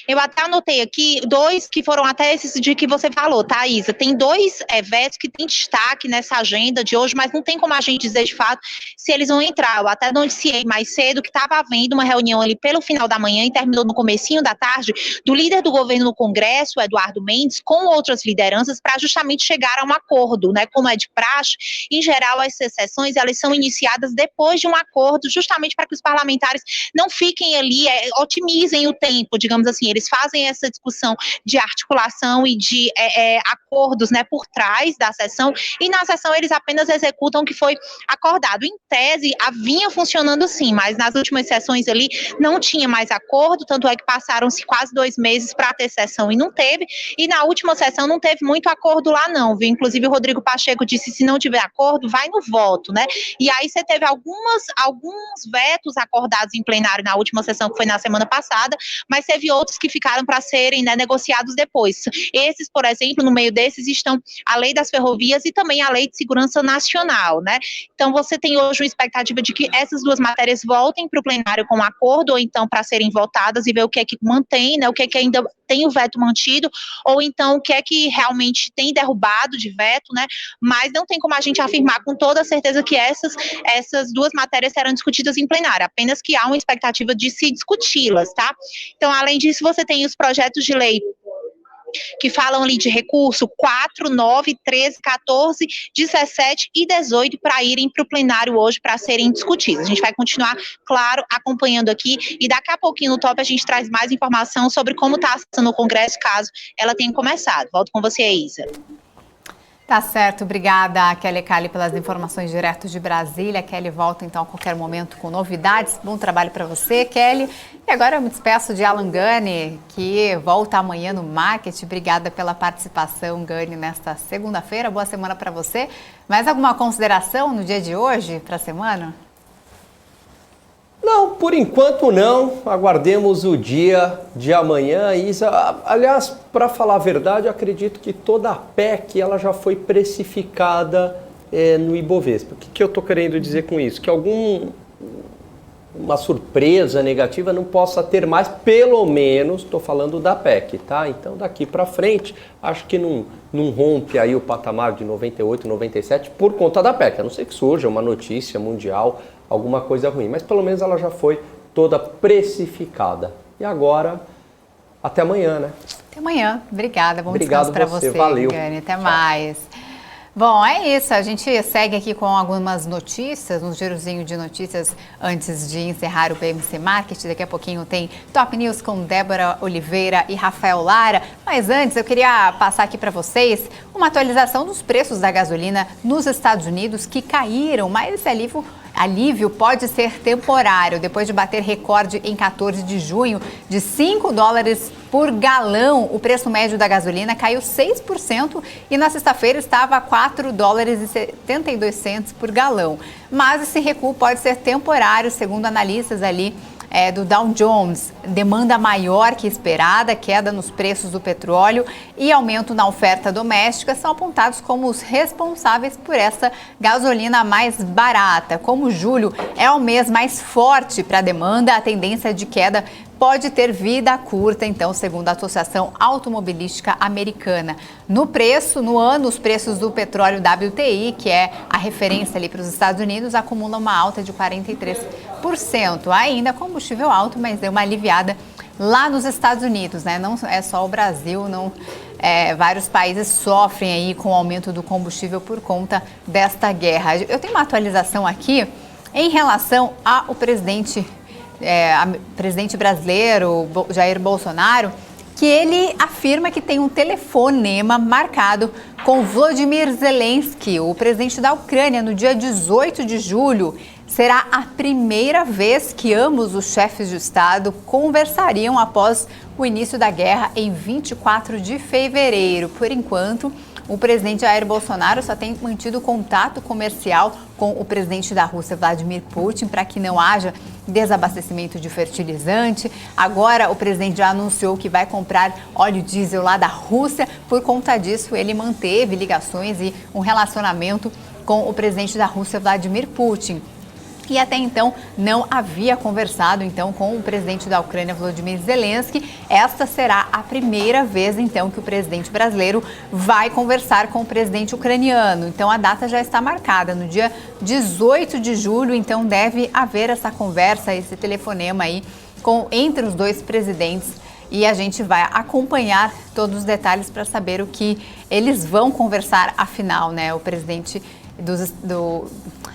Eu até anotei aqui 2 que foram até esses de que você falou, tá, Isa? Tem 2 vetos que tem destaque nessa agenda de hoje, mas não tem como a gente dizer de fato se eles vão entrar. Eu até noticiei mais cedo que estava havendo uma reunião ali pelo final da manhã e terminou no comecinho da tarde, do líder do governo no Congresso, Eduardo Mendes, com outras lideranças para justamente chegar a um acordo, né? Como é de praxe, em geral essas sessões elas são iniciadas depois de um acordo, justamente para que os parlamentares não fiquem ali, otimizem o tempo, digamos assim, eles fazem essa discussão de articulação e de acordos, né, por trás da sessão, e na sessão eles apenas executam o que foi acordado. Em tese, vinha funcionando sim, mas nas últimas sessões ali não tinha mais acordo, tanto é que passaram-se quase 2 meses para ter sessão e não teve, e na última sessão não teve muito acordo lá não, viu? Inclusive o Rodrigo Pacheco disse, se não tiver acordo, vai no voto, né? E aí você teve alguns vetos acordados em plenário na última sessão, que foi na semana passada, mas teve outros que ficaram para serem, né, negociados depois. Esses, por exemplo, no meio desses estão a Lei das Ferrovias e também a Lei de Segurança Nacional, né? Então você tem hoje uma expectativa de que essas 2 matérias voltem para o plenário com acordo, ou então para serem votadas e ver o que é que mantém, né? O que é que ainda tem o veto mantido, ou então o que é que realmente tem derrubado de veto, né? Mas não tem como a gente afirmar com toda certeza que essas 2 matérias serão discutidas em plenário, apenas que há uma expectativa de se discuti-las, tá? Então, além disso, você tem os projetos de lei que falam ali de recurso 4, 9, 13, 14, 17 e 18 para irem para o plenário hoje para serem discutidos. A gente vai continuar, claro, acompanhando aqui e daqui a pouquinho no Top a gente traz mais informação sobre como está a sessão no Congresso, caso ela tenha começado. Volto com você, Isa. Tá certo, obrigada, Kelly Cali, pelas informações direto de Brasília. Kelly volta então a qualquer momento com novidades. Bom trabalho para você, Kelly. E agora eu me despeço de Alan Gani, que volta amanhã no Market. Obrigada pela participação, Gani, nesta segunda-feira. Boa semana para você. Mais alguma consideração no dia de hoje para a semana? Não, por enquanto não. Aguardemos o dia de amanhã, Isa. Aliás, para falar a verdade, eu acredito que toda a PEC ela já foi precificada no Ibovespa. O que eu estou querendo dizer com isso? Que uma surpresa negativa não possa ter mais, pelo menos, estou falando da PEC, tá? Então, daqui para frente, acho que não rompe aí o patamar de 98, 97 por conta da PEC. A não ser que surja uma notícia mundial, alguma coisa ruim, mas pelo menos ela já foi toda precificada. E agora, até amanhã, né? Até amanhã. Obrigada. Bom Obrigado descanso para você, valeu. Gani. Até mais. Bom, é isso. A gente segue aqui com algumas notícias, um girozinho de notícias antes de encerrar o BMC Market. Daqui a pouquinho tem Top News com Débora Oliveira e Rafael Lara. Mas antes, eu queria passar aqui para vocês uma atualização dos preços da gasolina nos Estados Unidos, que caíram, mas esse alívio pode ser temporário. Depois de bater recorde em 14 de junho de $5 por galão, o preço médio da gasolina caiu 6% e na sexta-feira estava a $4,72 por galão. Mas esse recuo pode ser temporário, segundo analistas ali do Dow Jones. Demanda maior que esperada, queda nos preços do petróleo e aumento na oferta doméstica são apontados como os responsáveis por essa gasolina mais barata. Como julho é o mês mais forte para a demanda, a tendência de queda pode ter vida curta, então, segundo a Associação Automobilística Americana. No ano, os preços do petróleo WTI, que é a referência ali para os Estados Unidos, acumulam uma alta de 43%. Ainda combustível alto, mas deu uma aliviada lá nos Estados Unidos, né? Não é só o Brasil, vários países sofrem aí com o aumento do combustível por conta desta guerra. Eu tenho uma atualização aqui em relação ao presidente brasileiro, Jair Bolsonaro, que ele afirma que tem um telefonema marcado com Volodymyr Zelensky, o presidente da Ucrânia, no dia 18 de julho. Será a primeira vez que ambos os chefes de Estado conversariam após o início da guerra em 24 de fevereiro. Por enquanto, o presidente Jair Bolsonaro só tem mantido contato comercial com o presidente da Rússia, Vladimir Putin, para que não haja desabastecimento de fertilizante. Agora, o presidente já anunciou que vai comprar óleo diesel lá da Rússia. Por conta disso, ele manteve ligações e um relacionamento com o presidente da Rússia, Vladimir Putin. e até então não havia conversado então com o presidente da Ucrânia, Volodymyr Zelensky. Esta será a primeira vez então que o presidente brasileiro vai conversar com o presidente ucraniano. Então a data já está marcada no dia 18 de julho, então deve haver essa conversa, esse telefonema aí entre os dois presidentes. E a gente vai acompanhar todos os detalhes para saber o que eles vão conversar afinal, né? O presidente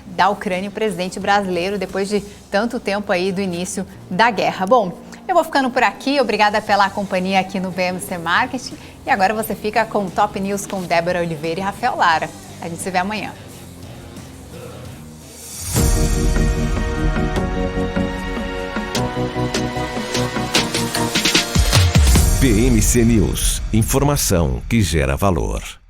da Ucrânia, o presidente brasileiro, depois de tanto tempo aí do início da guerra. Bom, eu vou ficando por aqui, obrigada pela companhia aqui no BMC Marketing. E agora você fica com o Top News com Débora Oliveira e Rafael Lara. A gente se vê amanhã. BMC News, informação que gera valor.